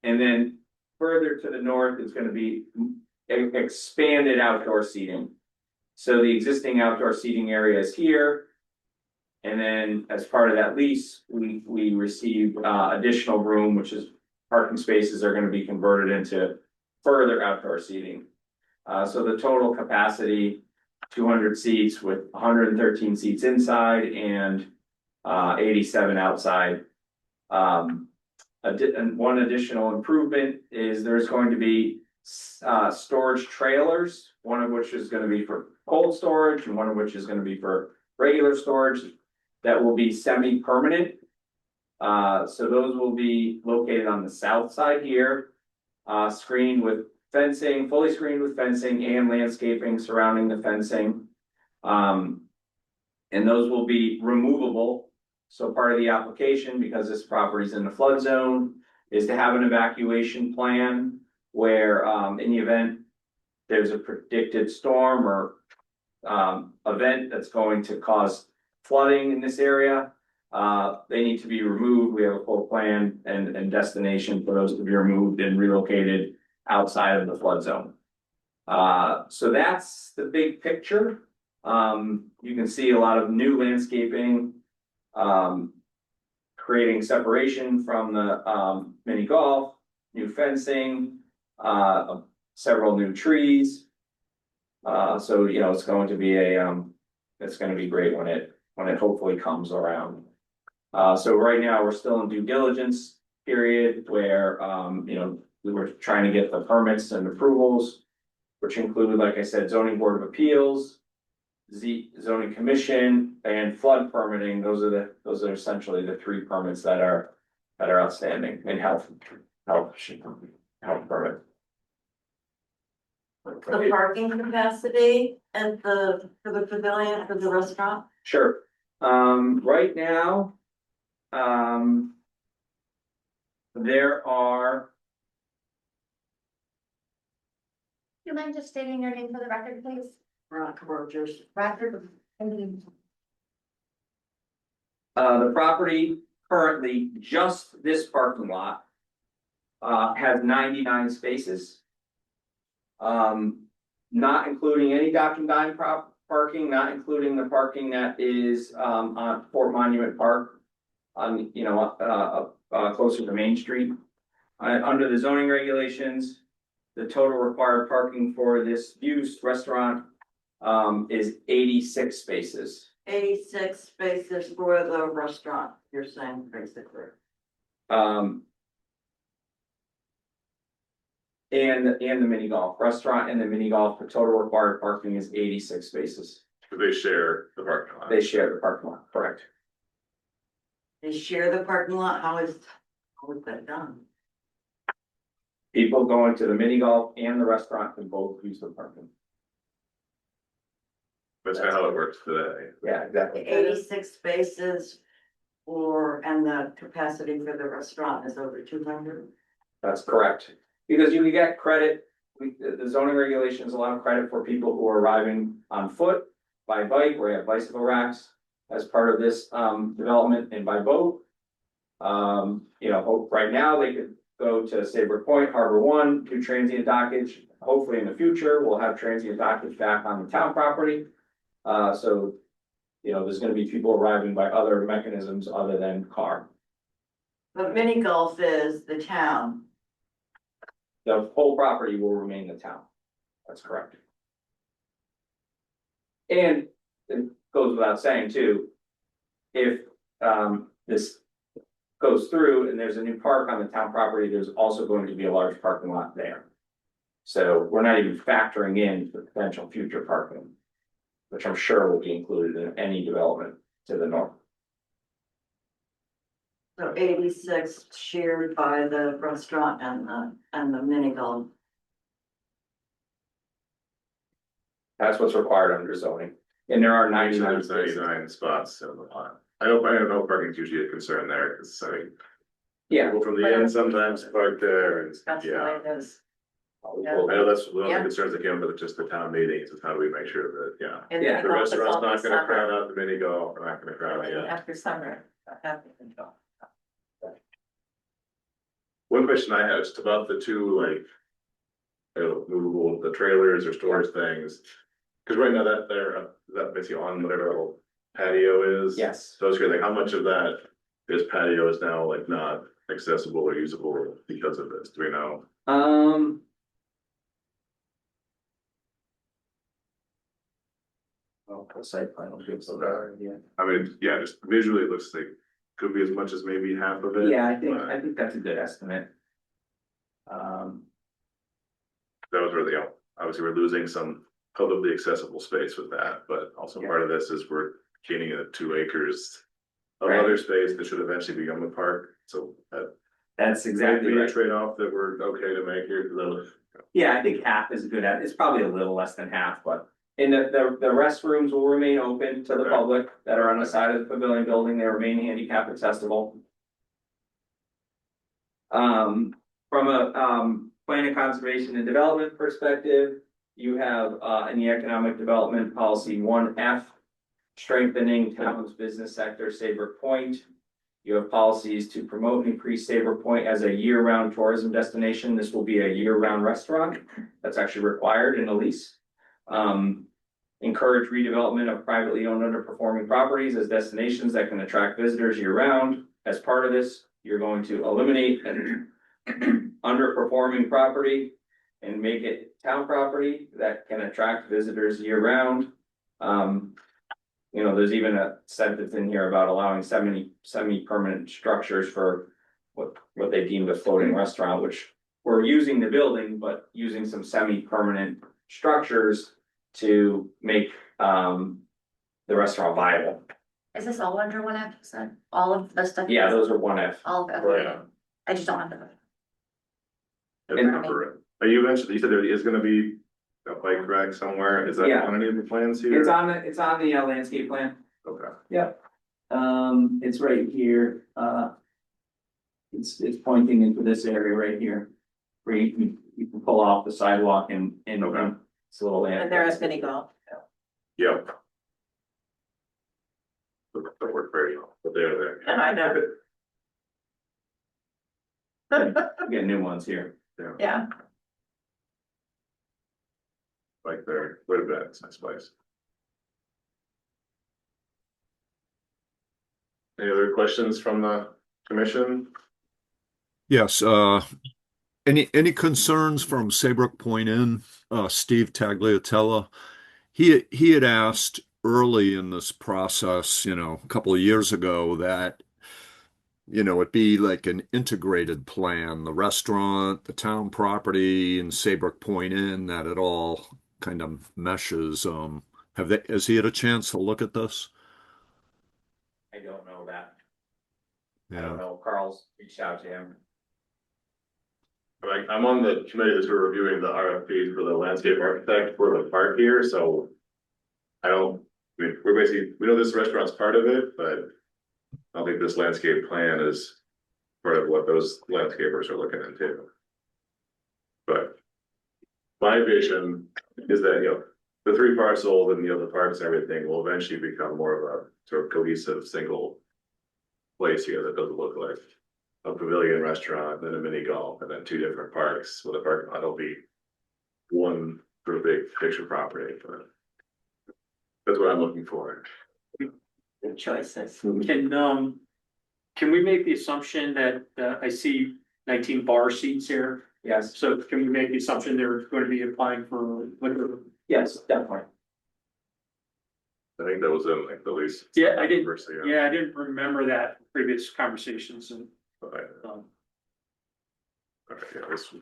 And then further to the north, it's going to be expanded outdoor seating. So the existing outdoor seating area is here. And then as part of that lease, we received additional room, which is parking spaces are gonna be converted into further outdoor seating. So the total capacity, 200 seats with 113 seats inside and 87 outside. And one additional improvement is there's going to be storage trailers, one of which is gonna be for cold storage and one of which is gonna be for regular storage that will be semi-permanent. So those will be located on the south side here, screened with fencing, fully screened with fencing and landscaping surrounding the fencing. And those will be removable. So part of the application, because this property is in the flood zone, is to have an evacuation plan where, in the event there's a predicted storm or event that's going to cause flooding in this area, they need to be removed. We have a full plan and destination for those to be removed and relocated outside of the flood zone. So that's the big picture. You can see a lot of new landscaping, creating separation from the mini golf, new fencing, several new trees. So you know it's going to be it's going to be great when it hopefully comes around. So right now we're still in due diligence period where you know we were trying to get the permits and approvals, which include, like I said, zoning board of appeals, zoning commission, and flood permitting. Those are essentially the three permits that are outstanding, and health permit. The parking capacity and for the pavilion, for the restaurant? Sure. Right now, there are, Do you mind just stating your name for the record, please? Rock Rogers. Record. Thank you. the property currently, just this parking lot, has 99 spaces. Not including any dock and dine parking, not including the parking that is, on Fort Monument Park. On, you know, closer to Main Street. Under the zoning regulations, the total required parking for this use restaurant, is 86 spaces. 86 spaces for the restaurant, you're saying basically. And the mini golf restaurant and the mini golf, the total required parking is 86 spaces. They share the parking lot. They share the parking lot, correct? They share the parking lot, how is that done? People going to the mini golf and the restaurant can both use the parking. That's kind of how it works today. Yeah, exactly. 86 spaces and the capacity for the restaurant is over 200? That's correct. Because you can get credit, the zoning regulations allow credit for people who are arriving on foot, by bike, where you have bicycle racks as part of this development, and by boat. You know, right now they could go to Saybrook Point, Harbor One, do transient dockage. Hopefully in the future, we'll have transient dockage back on the town property. So, you know, there's gonna be people arriving by other mechanisms other than car. But mini golf is the town. The whole property will remain the town. That's correct. And it goes without saying too, if this goes through and there's a new park on the town property, there's also going to be a large parking lot there. So we're not even factoring in the potential future parking, which I'm sure will be included in any development to the north. So 86 shared by the restaurant and the mini golf. That's what's required under zoning. And there are 99 There's spaces. 99 spots in the lot. I don't know parking is usually a concern there, because I mean, Yeah. people from the end sometimes park there, and That's the yeah. way it is. I know that's one of Yeah. the concerns that came with just the town meetings, is how do we make sure that, yeah. And Yeah. The mini golf is restaurant's only not gonna summer. crowd out the mini golf, we're not gonna crowd, yeah. After summer. One question I have is about the two, like, movable, the trailers or storage things. Cause right now that they're, that basically on whatever little patio is. Yes. So I was curious, like, how much of that, this patio is now like not accessible or usable because of this? Do we know? Well, the site plan will give us a better idea. I mean, yeah, just visually it looks like could be as much as maybe half of it. Yeah, I but think that's a good estimate. That was really, obviously we're losing some publicly accessible space with that, but also Yeah. part of this is we're gaining 2 acres of Right. other space that should eventually become a park, so that That's might exactly be a right. trade-off that we're okay to make here. Yeah, I think half is a good, it's probably a little less than half, but in the restrooms will remain open to the Okay. public that are on the side of the pavilion building, they remain handicap accessible. From a, plan of conservation and development perspective, you have, in the economic development policy 1F, strengthening town's business sector, Saybrook Point. You have policies to promote and increase Saybrook Point as a year-round tourism destination. This will be a year-round restaurant. That's actually required in a lease. Encourage redevelopment of privately owned underperforming properties as destinations that can attract visitors year-round. As part of this, you're going to eliminate an underperforming property and make it town property that can attract visitors year-round. You know, there's even a sentence in here about allowing semi-permanent structures for what they deemed a floating restaurant, which we're using the building, but using some semi-permanent structures to make the restaurant viable. Is this all under one F, said, all of the stuff? Yeah, those are 1F. All of it, Right. okay. I just don't have the. You mentioned, you said there is gonna be a bike rack somewhere, is that Yeah. on any of the plans here? It's on the landscape plan. Okay, It's right here, it's pointing into this area right here. Where you can pull off the sidewalk and Okay. it's a little land. And there is mini golf. yep. That worked very well, but they're there. I know. We get new ones here. Yeah. Like there, quite a bit, it's a nice place. Any other questions from the commission? Yes, any concerns from Saybrook Point Inn, Steve Tagliatella? He had asked early in this process, a couple of years ago that, it be like an integrated plan, the restaurant, the town property, and Saybrook Point Inn, that it all kind of meshes. Has he had a chance to look at this? I don't know that. I Yeah. don't know. Carl's reached out to him. Like, I'm on the committee that's reviewing the RFP for the landscape architect for the park here, so. I mean, we know this restaurant's part of it, but. I don't think this landscape plan is part of what those landscapers are looking into. But. My vision is that, the 3 parcels and the parks and everything will eventually become more of a sort of cohesive single. Place here that doesn't look like a pavilion restaurant, then a mini golf, and then 2 different parks with a parking lot. It'll be one sort of big picture property, but that's what I'm looking for. Good choices. Can we make the assumption that, I see 19 bar seats here? Yes, So can we make the assumption they're going to be applying for liquor? yes, definitely. I think that was in like the least. Yeah, I did. First, Yeah, I didn't remember that from previous conversations and, Okay, um, yeah, this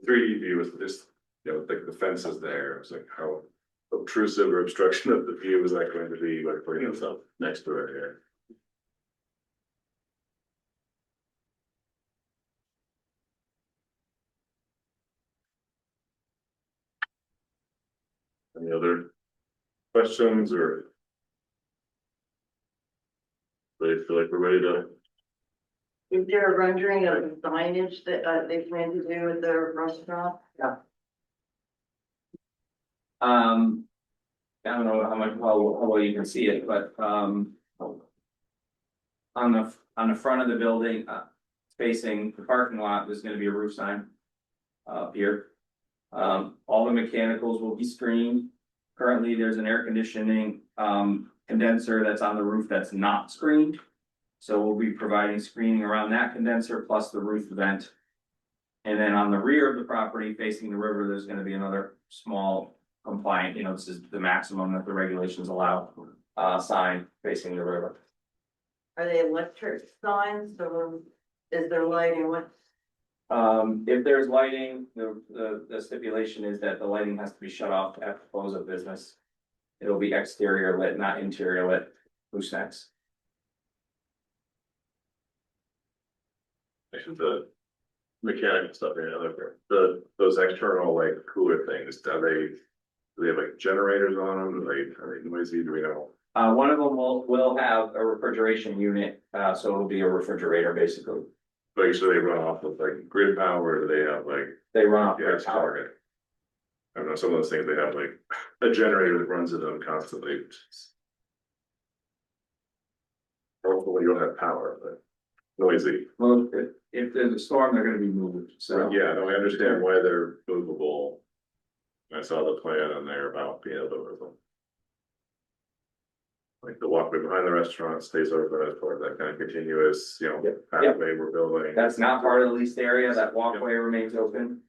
3D view is just, like the fence is there. It was like how obtrusive or obstruction of the view is that going to be by putting yourself next to it here. Any other questions or? Ready, feel like we're ready to, Is there a rendering of the signage that they plan to do at the restaurant? I don't know how well you can see it, but, on the front of the building, facing the parking lot, there's gonna be a roof sign. Up here. All the mechanicals will be screened. Currently, there's an air conditioning, condenser that's on the roof that's not screened. So we'll be providing screening around that condenser plus the roof vent. And then on the rear of the property facing the river, there's gonna be another small compliant, this is the maximum that the regulations allow, sign facing the river. Are they electric signs or is there lighting? What? If there's lighting, the stipulation is that the lighting has to be shut off at the close of business. It'll be exterior lit, not interior lit, goosenecks. Actually, the mechanical stuff, those external like cooler things, do they have like generators on them? Are they noisy? Do we know? One of them will have a refrigeration unit, so it'll be a refrigerator basically. Like, so they run off of like grid power, or do they have like? They run off Yeah, their it's power. target. I don't know, some of those things, they have like a generator that runs it on constantly. Hopefully you don't have power, but noisy. Well, if there's a storm, they're gonna be moved, so. Yeah, no, I understand why they're movable. I saw the plan on there about being able to move them. Like the walkway behind the restaurant stays open as part of that kind of continuous, Yep. pathway we're building. That's not part of the leased area, that walkway remains open.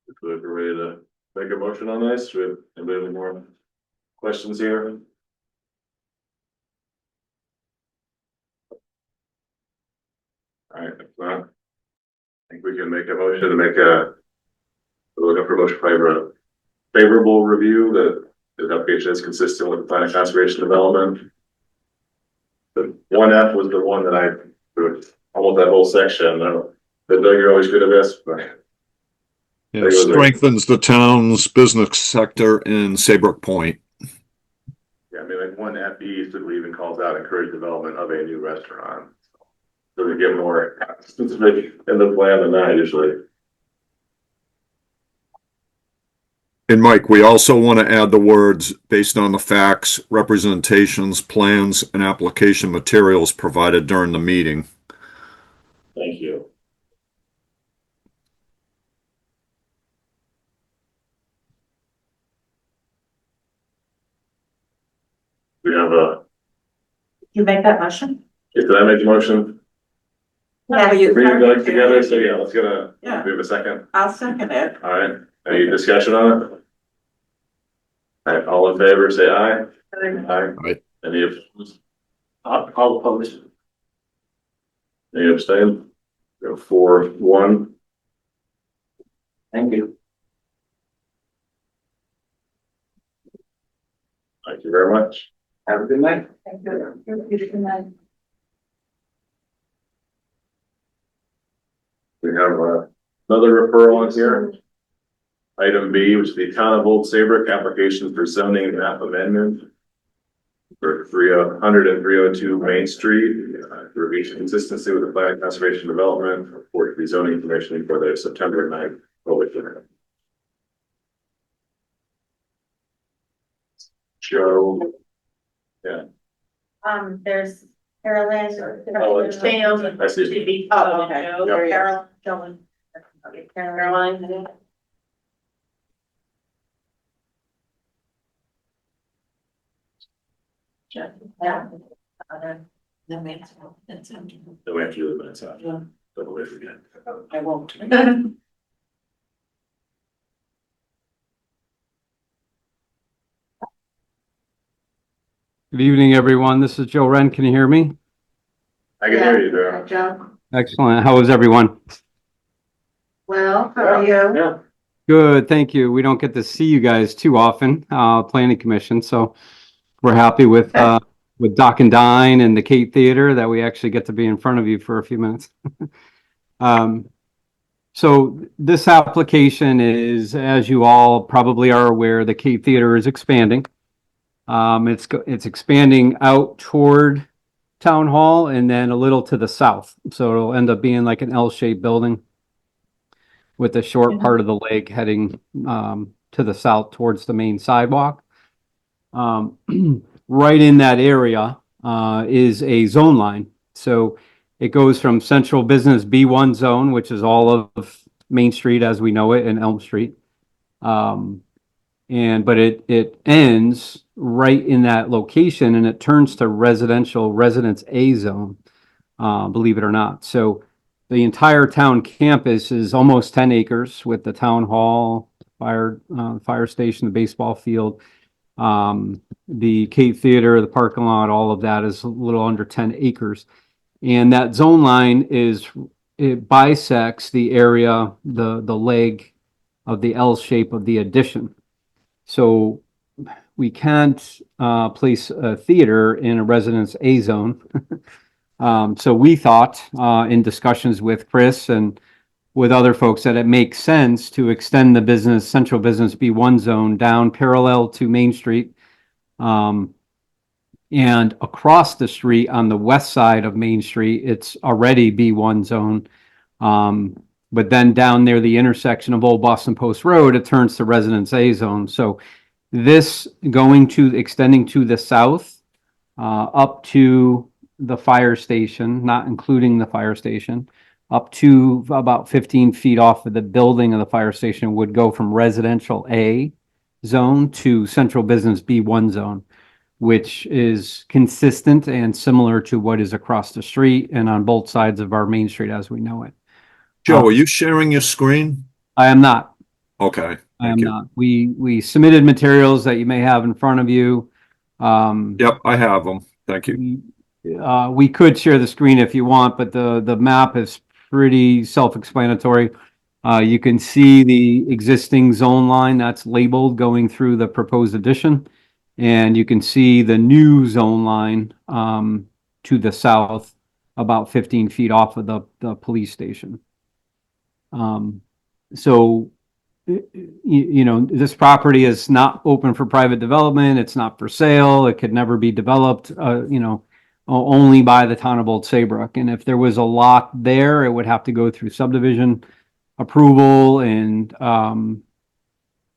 If we're ready to make a motion on this, should anybody have any more questions here? Alright, if not, I think we can make a motion to make we're looking for a motion for a favorable review that the application is consistent with the plan of conservation development. The 1F was the one that I, almost that whole section, I don't know, you're always good at this, but. Yeah, strengthens the town's business sector in Saybrook Point. Yeah, I mean, like 1FE typically even calls out encourage development of a new restaurant. So we get more specific in the plan than that usually. And Mike, we also want to add the words based on the facts, representations, plans, and application materials provided during the meeting. Thank you. We have You make that motion? did I make the motion? Yeah, We like together, so yeah, let's get Yeah. we have a second. I'll second it. All right, any discussion on it? All right, all in favor, say aye. Aye. Aye. Any opposed? I'll oppose. Any abstain? We have 4-1. Thank you. Thank you very much. Have a good night. Thank you. We have another referral in here. Item B, which is the Town of Old Saybrook application for zoning map amendment. For 300 and 302 Main Street, to reach consistency with the plan of conservation development, report to the zoning commission for the September 9th public hearing. Joe. Yeah. There's Carolyn or. Oh, it's- I see. Oh, okay. Yeah. Carol, Joan. Okay, Caroline. Yeah. Then we have to do the minutes out. Double it again. I won't. Good evening, everyone. This is Joe Wren. Can you hear me? I can hear you, Darryl. Joe. Excellent. How is everyone? Well, how are you? Yeah. Good, thank you. We don't get to see you guys too often, planning commission, so we're happy with Doc and Dine and the Kate Theater that we actually get to be in front of you for a few minutes. So this application is, as you all probably are aware, the Kate Theater is expanding. It's expanding out toward Town Hall and then a little to the south. So it'll end up being like an L-shaped building with a short part of the lake heading to the south towards the main sidewalk. Right in that area is a zone line. So it goes from Central Business B1 zone, which is all of Main Street as we know it, and Elm Street. but it ends right in that location and it turns to residential residence A zone, believe it or not. So the entire town campus is almost 10 acres with the town hall, fire station, the baseball field, the Cape Theater, the parking lot, all of that is a little under 10 acres. And that zone line it bisects the area, the leg of the L shape of the addition. So we can't place a theater in a residence A zone. So we thought in discussions with Chris and with other folks that it makes sense to extend the central business B1 zone down parallel to Main Street. And across the street on the west side of Main Street, it's already B1 zone. But then down near the intersection of Old Boston Post Road, it turns to Residence A zone. So this extending to the south, up to the fire station, not including the fire station, up to about 15 feet off of the building of the fire station would go from residential A zone to central business B1 zone, which is consistent and similar to what is across the street and on both sides of our Main Street as we know it. Joe, are you sharing your screen? I am not. Okay, I am thank you. not. We submitted materials that you may have in front of you. Yep, I have them. Thank you. We could share the screen if you want, but the map is pretty self-explanatory. You can see the existing zone line that's labeled going through the proposed addition. And you can see the new zone line to the south, about 15 feet off of the police station. So, this property is not open for private development. It's not for sale. It could never be developed, only by the town of Old Saybrook. And if there was a lot there, it would have to go through subdivision approval and,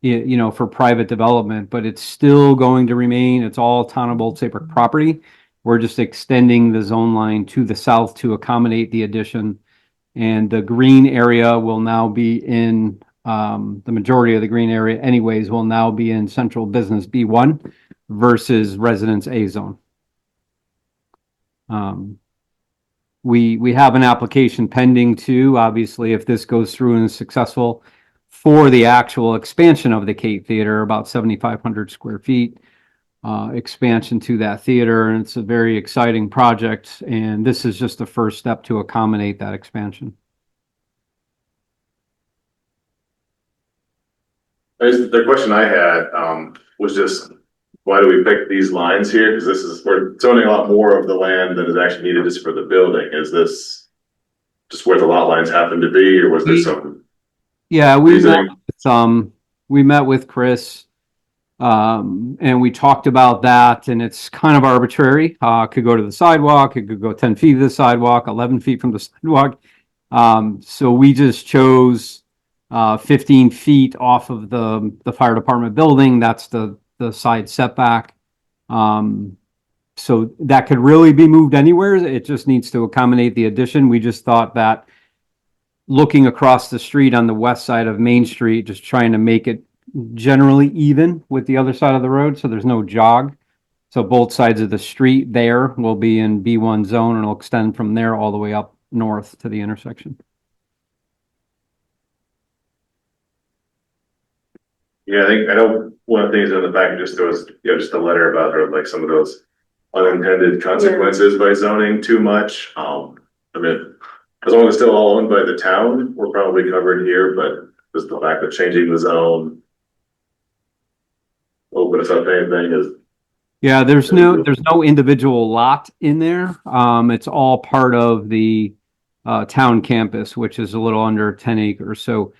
for private development, but it's still going to remain, it's all town of Old Saybrook property. We're just extending the zone line to the south to accommodate the addition. And the green area will now be in, the majority of the green area anyways, will now be in central business B1 versus residence A zone. We have an application pending too, obviously, if this goes through and is successful, for the actual expansion of the Cape Theater, about 7,500 square feet, expansion to that theater. And it's a very exciting project. And this is just the first step to accommodate that expansion. The question I had was just, why do we pick these lines here? Because we're zoning a lot more of the land than is actually needed just for the building. Is this just where the lot lines happen to be, or was there some? Yeah, reasoning? we met with Chris, and we talked about that, and it's kind of arbitrary. It could go to the sidewalk, it could go 10 feet to the sidewalk, 11 feet from the sidewalk. So we just chose 15 feet off of the fire department building. That's the side setback. So that could really be moved anywhere. It just needs to accommodate the addition. We just thought that looking across the street on the west side of Main Street, just trying to make it generally even with the other side of the road, so there's no jog. So both sides of the street there will be in B1 zone, and it'll extend from there all the way up north to the intersection. Yeah, I know one of the things on the back, just there was, just a letter about her, like some of those unintended consequences by zoning too much. I mean, as long as it's still all owned by the town, we're probably covered here, but just the fact that changing the zone open us up anything is. Yeah, there's no individual lot in there. It's all part of the town campus, which is a little under 10 acres. So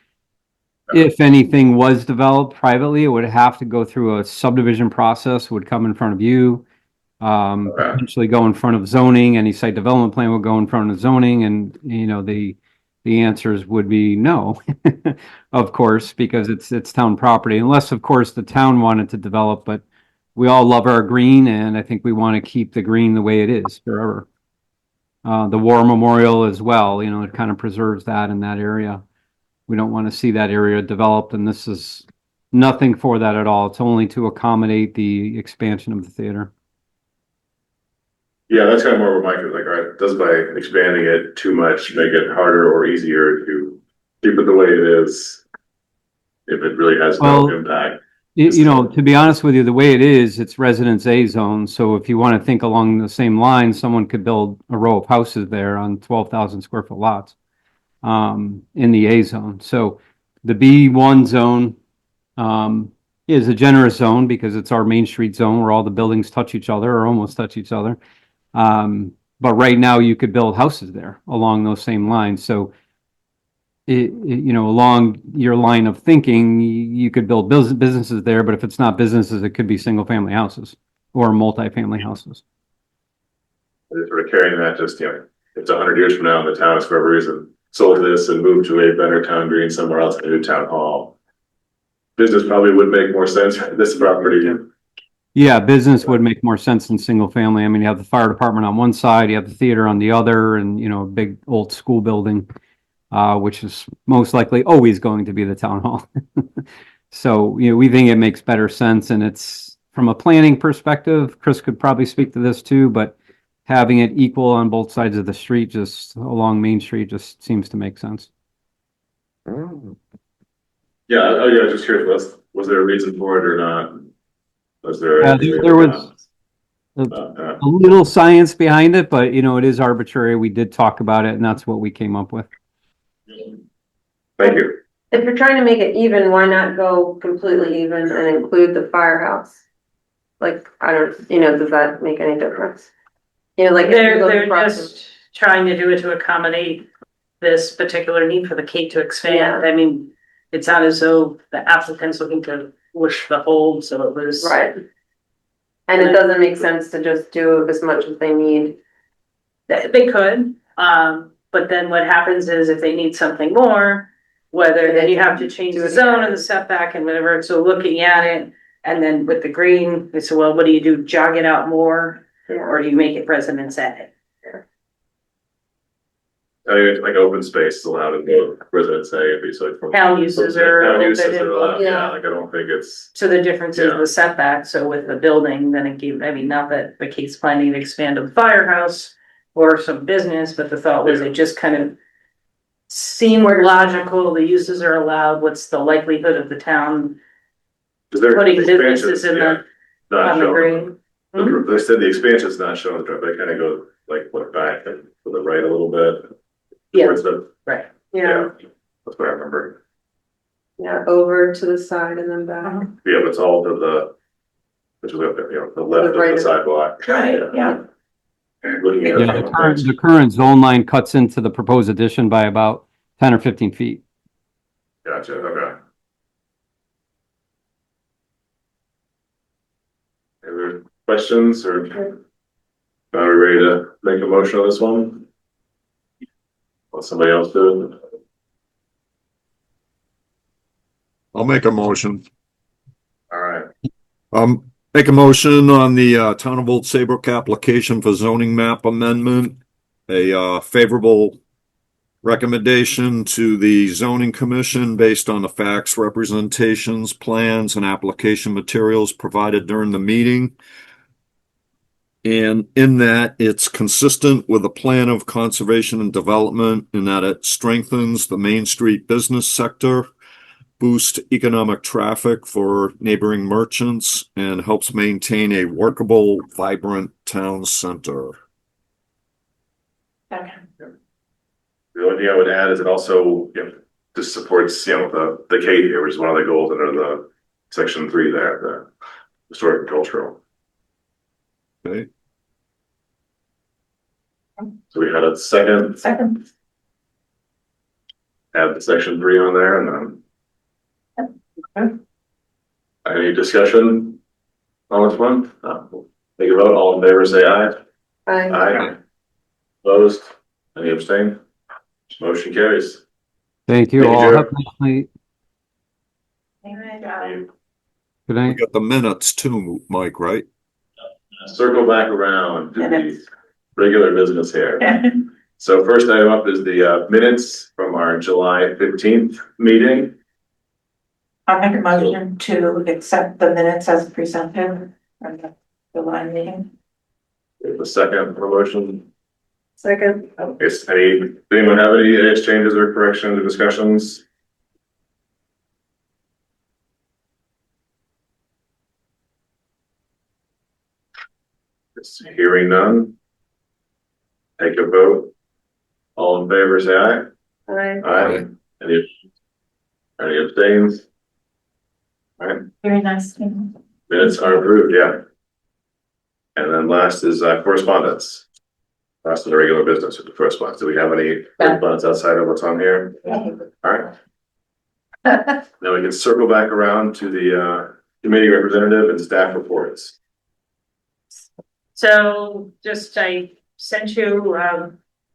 if anything was developed privately, it would have to go through a subdivision process, would come in front of you, potentially go in front of zoning. Any site development plan would go in front of zoning, and the answers would be no, of course, because it's town property, unless of course the town wanted to develop. But we all love our green, and I think we want to keep the green the way it is forever. The war memorial as well, it kind of preserves that in that area. We don't want to see that area developed, and this is nothing for that at all. It's only to accommodate the expansion of the theater. Yeah, that's kind of more what Mike was like, all right, does by expanding it too much, make it harder or easier to keep it the way it is? If it really has no Well, impact. You know, to be honest with you, the way it is, it's Residence A zone. So if you want to think along the same lines, someone could build a row of houses there on 12,000 square foot lots in the A zone. So the B1 zone is a generous zone because it's our Main Street zone where all the buildings touch each other or almost touch each other. But right now you could build houses there along those same lines. So you know, along your line of thinking, you could build businesses there, but if it's not businesses, it could be single family houses or multifamily houses. They're sort of carrying that just, you know, it's 100 years from now and the town is for whatever reason sold this and moved to a better town green somewhere else in a new town hall. Business probably would make more sense for this property. Yeah, business would make more sense than single family. I mean, you have the fire department on one side, you have the theater on the other, and, you know, a big old school building. Which is most likely always going to be the town hall. So, you know, we think it makes better sense, and it's from a planning perspective, Chris could probably speak to this too, but having it equal on both sides of the street, just along Main Street, just seems to make sense. Yeah, oh yeah, just curious, was there a reason for it or not? Was there? There was a little science behind it, but, you know, it is arbitrary. We did talk about it, and that's what we came up with. Thank you. If you're trying to make it even, why not go completely even and include the firehouse? Like, I don't, you know, does that make any difference? You know, like. They're just trying to do it to accommodate this particular need for the Cape to expand. Yeah. I mean, it's not as though the applicant's looking to push the hold, so it was. Right. And it doesn't make sense to just do as much as they need. They could, but then what happens is if they need something more, whether then you have to change the zone and the setback and whatever, so looking at it. And then with the green, they said, well, what do you do, jog it out more, or do you make it residence A? I mean, like open space is allowed in both residence A and B, so like. Town uses are a Town little uses bit are allowed, involved. yeah, like I don't think it's. So the difference is Yeah. the setback, so with the building, then it gave, I mean, not that the Kate's planning to expand a firehouse or some business, but the thought was it just kind of seemed logical, the uses are allowed, what's the likelihood of the town putting businesses in the, Not on the showing. green? They said the expansion's not showing the drive, they kind of go like look back and to the right a little bit. Yeah, Towards the, right. Yeah, that's what I remember. yeah, over to the side and then back. Yeah, but it's all to the, which is, you know, the left right of of the it. sidewalk. Right, yeah. Looking at it Yeah, from the current zone line cuts into the proposed addition by about 10 or 15 feet. Gotcha, okay. Any other questions or? Are we ready to make a motion on this one? Let somebody else do it. I'll make a motion. All right, Make a motion on the Town of Old Saybrook application for zoning map amendment. A favorable recommendation to the zoning commission based on the facts, representations, plans, and application materials provided during the meeting. And in that, it's consistent with a plan of conservation and development in that it strengthens the Main Street business sector, boosts economic traffic for neighboring merchants, and helps maintain a workable, vibrant town center. the only thing I would add is it also, you know, this supports, you know, the K here, which is one of the goals under the section 3 there, the historic and cultural. Okay. So we had a second. Add the section 3 on there and then. Any discussion on this one? Take a vote, all in favor, say aye. Aye. Opposed? Any abstain? Motion carries. Thank you Thank you, all. Joe. Have a nice night. Good We night. got the minutes too, Mike, right? Circle back around to the regular business here. So first item up is the minutes from our July 15th meeting. I'll make a motion to accept the minutes as presented from the line meeting. The second promotion. Second. Is anyone have any exchanges or corrections or discussions? Hearing none. Take a vote. All in favor, say aye. Aye. Aye. Any abstains? All right, Very nice. minutes are approved, yeah. And then last is correspondence. Last is the regular business with the correspondence. Do we have any correspondence outside of what's on here? All right. Now we can circle back around to the committee representative and staff reports. So just I sent you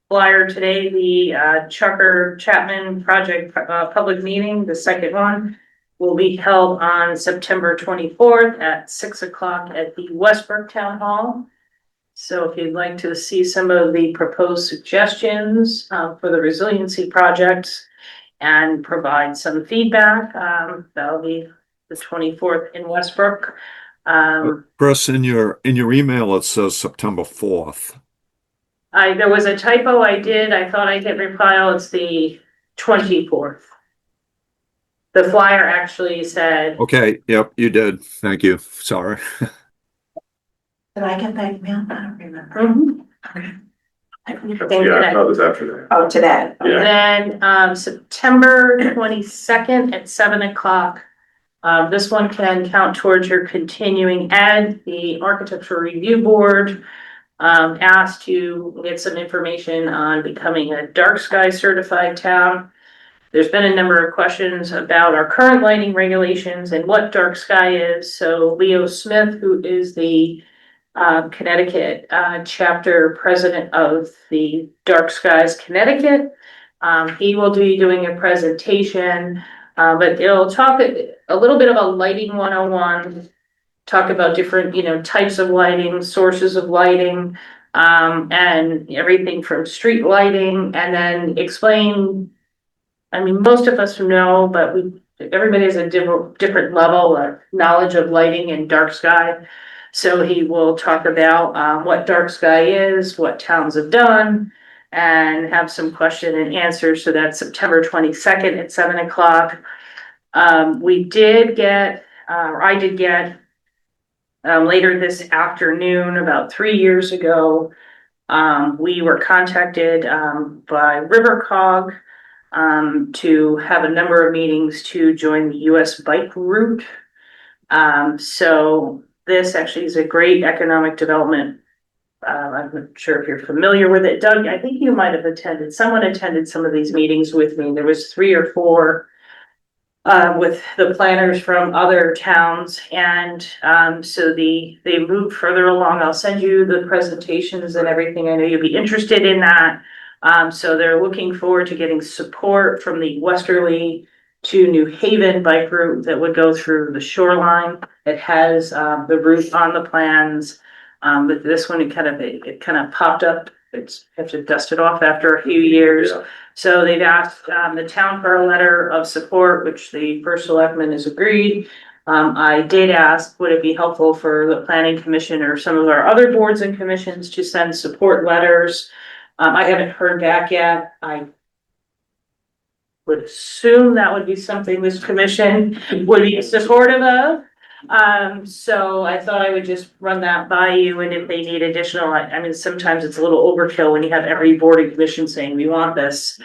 flyer today, the Chucker Chapman Project public meeting, the second one, will be held on September 24th at 6 o'clock at the Westbrook Town Hall. So if you'd like to see some of the proposed suggestions for the resiliency projects and provide some feedback, that'll be the 24th in Westbrook. Chris, in your email, it says September 4th. There was a typo I did. I thought I'd hit reply all. It's the 24th. The flyer actually said. Okay, yep, you did. Thank you. Sorry. Did I get that email? I don't remember. Okay. Yeah, I thought this afternoon. Oh, today. Yeah. Then September 22nd at 7 o'clock. This one can count towards your continuing ed. The Architecture Review Board asked to get some information on becoming a dark sky certified town. There's been a number of questions about our current lighting regulations and what dark sky is. So Leo Smith, who is the Connecticut chapter president of the Dark Skies Connecticut, he will be doing a presentation, but it'll talk a little bit about lighting 101, talk about different, types of lighting, sources of lighting, and everything from street lighting, and then explain. I mean, most of us know, but everybody has a different level of knowledge of lighting and dark sky. So he will talk about what dark sky is, what towns have done, and have some question and answers. So that's September 22nd at 7 o'clock. I did get later this afternoon, about 3 years ago, we were contacted by RiverCog to have a number of meetings to join the US bike route. So this actually is a great economic development. I'm not sure if you're familiar with it. Doug, I think you might have attended. Someone attended some of these meetings with me. There was 3 or 4 with the planners from other towns. And so they moved further along. I'll send you the presentations and everything. I know you'll be interested in that. So they're looking forward to getting support from the Westerly to New Haven bike route that would go through the shoreline. It has the route on the plans, but this one it kind of popped up. It's have to dust it off after a few years. Yeah. So they've asked the town for a letter of support, which the first selectman has agreed. I did ask, would it be helpful for the planning commission or some of our other boards and commissions to send support letters? I haven't heard back yet. I would assume that would be something this commission would be supportive of. So I thought I would just run that by you, and if they need additional, I mean, sometimes it's a little overkill when you have every board and commission saying we want this.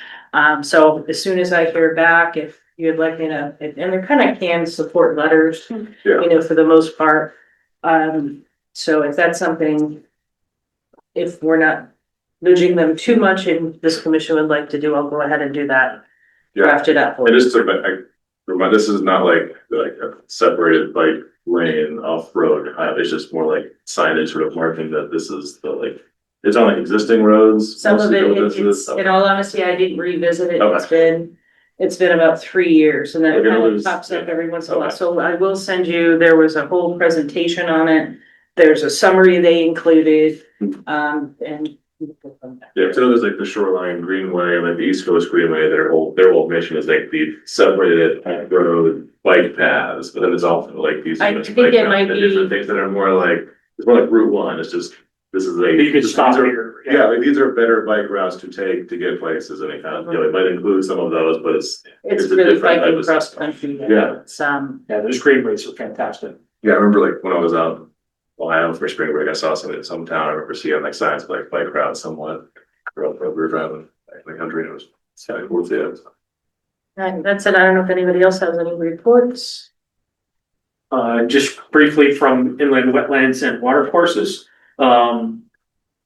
So as soon as I hear back, if you'd like me to, and they're kind of canned support letters, for the most part. So if that's something, if we're not nudging them too much and this commission would like to do, I'll go ahead and do that. Yeah. Draft it up. And just to remind, this is not like a separated bike lane off road. It's just more like signage sort of marking that this is it's on like existing roads. Some of it's, in all honesty, I didn't revisit it. Okay. It's been about 3 years, and then it We're gonna kind of lose- pops up yeah. every once in a while. Okay. So I will send you, there was a whole presentation on it. There's a summary they included, and. Yeah, so there's like the Shoreline Greenway and like the East Coast Greenway, their whole mission is like the separated road bike path paths, but then there's also like these. I you know, think it might the different be- Things that are more like, it's more like Route 1, it's just, this is a. Maybe you could these stop are- here. Yeah, like these are better bike routes to take to get places, and it kind of, it might include some of those, but it's It's a really different type biking of cross system. country. Yeah. It's, Yeah, those greenways are fantastic. Yeah, I remember like when I was out in Ohio for spring break, I saw something in some town, I remember seeing like signs like bike routes somewhat. We were driving back in the country, and it was kind of cool to see. and that's it. I don't know if anybody else has any reports. Just briefly from inland wetlands and water courses.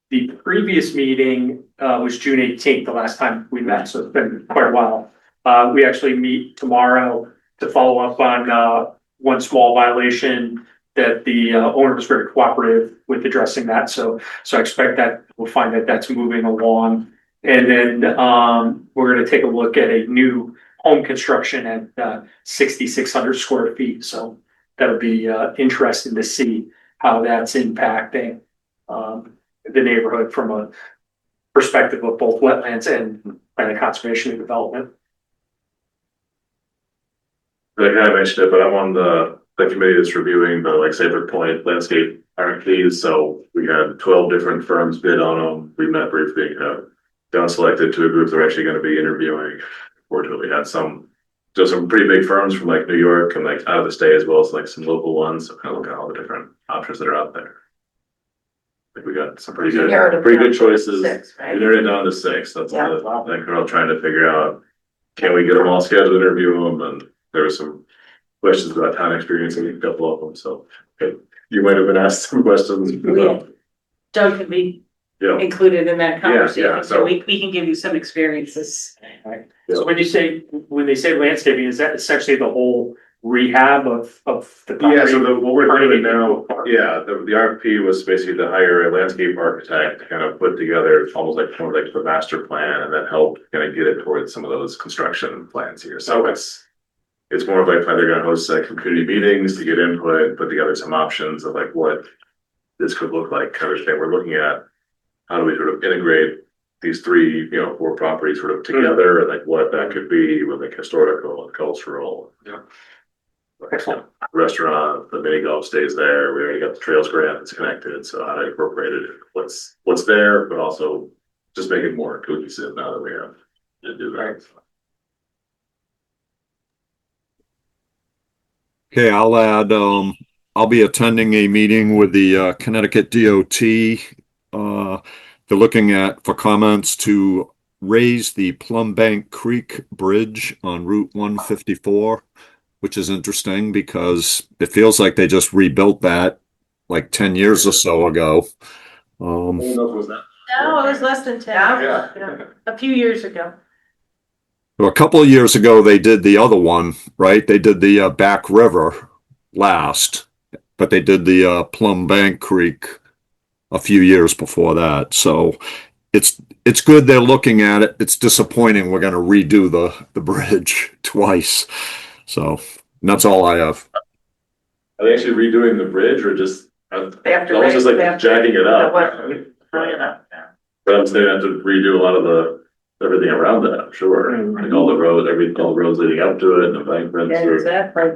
The previous meeting, was June 18th, the last time we met, so it's been quite a while. We actually meet tomorrow to follow up on, one small violation that the, owner was very cooperative with addressing that, so I expect that we'll find that that's moving along. And then, we're gonna take a look at a new home construction at, 6,600 square feet, so that'll be, interesting to see how that's impacting, the neighborhood from a perspective of both wetlands and land conservation and development. I kind of mentioned it, but I'm on the committee that's reviewing the like Saybrook Point landscape RFPs, so we had 12 different firms bid on them. We met briefly, down selected to a group that are actually gonna be interviewing. Fortunately, we had some pretty big firms from like New York and like out of the state, as well as like some local ones, so kind of look at all the different options that are out there. I think we got some pretty good choices. We narrowed it down to 6. That's Yeah. like we're all trying to figure out, can we get them all scheduled, interview them, and there were some questions about town experience and a couple of them, so you might have been asked some questions. Doug can be Yeah, included in that conversation, so so- we can give you some experiences. So when they say landscaping, is that essentially the whole rehab of the property? yeah, so what we're Turning doing it into now, a park? yeah, the RFP was basically to hire a landscape architect to kind of put together almost like more like the master plan, and then help kind of get it towards some of those construction plans here, so it's more of like they're gonna host community meetings to get input, put together some options of like what this could look like, kind of thing. We're looking at how do we sort of integrate these 3, 4 properties sort of together, and like what that could be with like historical and cultural. Yeah. Excellent. Restaurant, the mini golf stays there. We already got the trails grant that's connected, so how to incorporate it, what's there, but also just make it more cohesive now that we have to do that. Okay, I'll add, I'll be attending a meeting with the Connecticut DOT. They're looking for comments to raise the Plum Bank Creek Bridge on Route 154, which is interesting because it feels like they just rebuilt that like 10 years or so ago. What was that? No, it was less than 10. Yeah. A few years ago. A couple of years ago, they did the other one, right? They did the Back River last, but they did the Plum Bank Creek a few years before that. So it's good they're looking at it. It's disappointing we're going to redo the bridge twice. So that's all I have. Are they actually redoing the bridge or just? They have to almost just like they have to- jacking it up. Bring it up, yeah. But I'm saying I have to redo a lot of everything around that, I'm sure, like all the roads, all the roads leading up to it, and the bank fence. Yeah, exactly.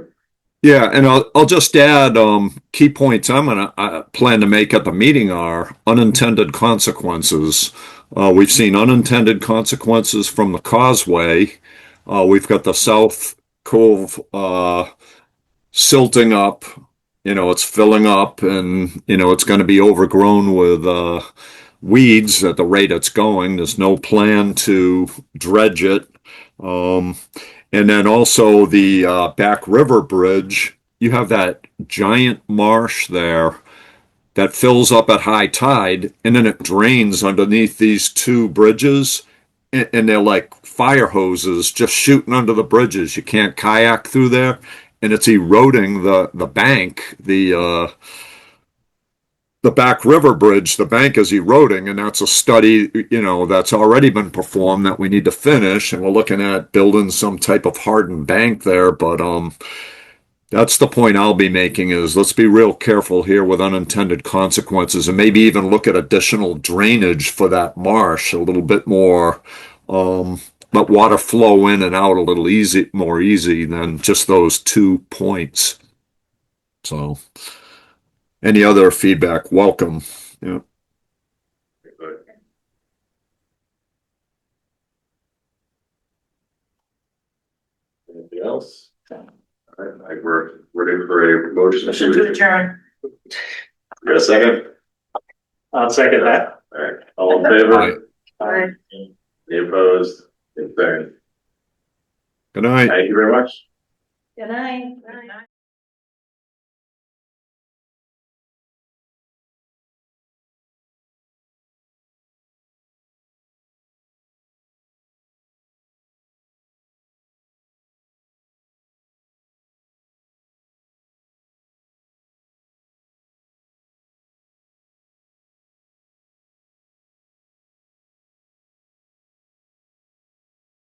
Yeah, and I'll just add key points I'm gonna plan to make at the meeting are unintended consequences. We've seen unintended consequences from the causeway. We've got the South Cove silting up. It's filling up, and it's going to be overgrown with weeds at the rate it's going. There's no plan to dredge it. And then also the Back River Bridge, you have that giant marsh there that fills up at high tide, and then it drains underneath these 2 bridges, and they're like fire hoses just shooting under the bridges. You can't kayak through there, and it's eroding the bank, the Back River Bridge. The bank is eroding, and that's a study, that's already been performed that we need to finish, and we're looking at building some type of hardened bank there. But that's the point I'll be making is let's be real careful here with unintended consequences, and maybe even look at additional drainage for that marsh a little bit more let water flow in and out a little more easy than just those 2 points. So any other feedback, welcome. Yeah. Anything else? All right, we're ready for a motion To adjourn. Got a second? I'll second that. All right, all in favor? Aye. Any opposed? Abstained. Good night. Thank you very much. Good night.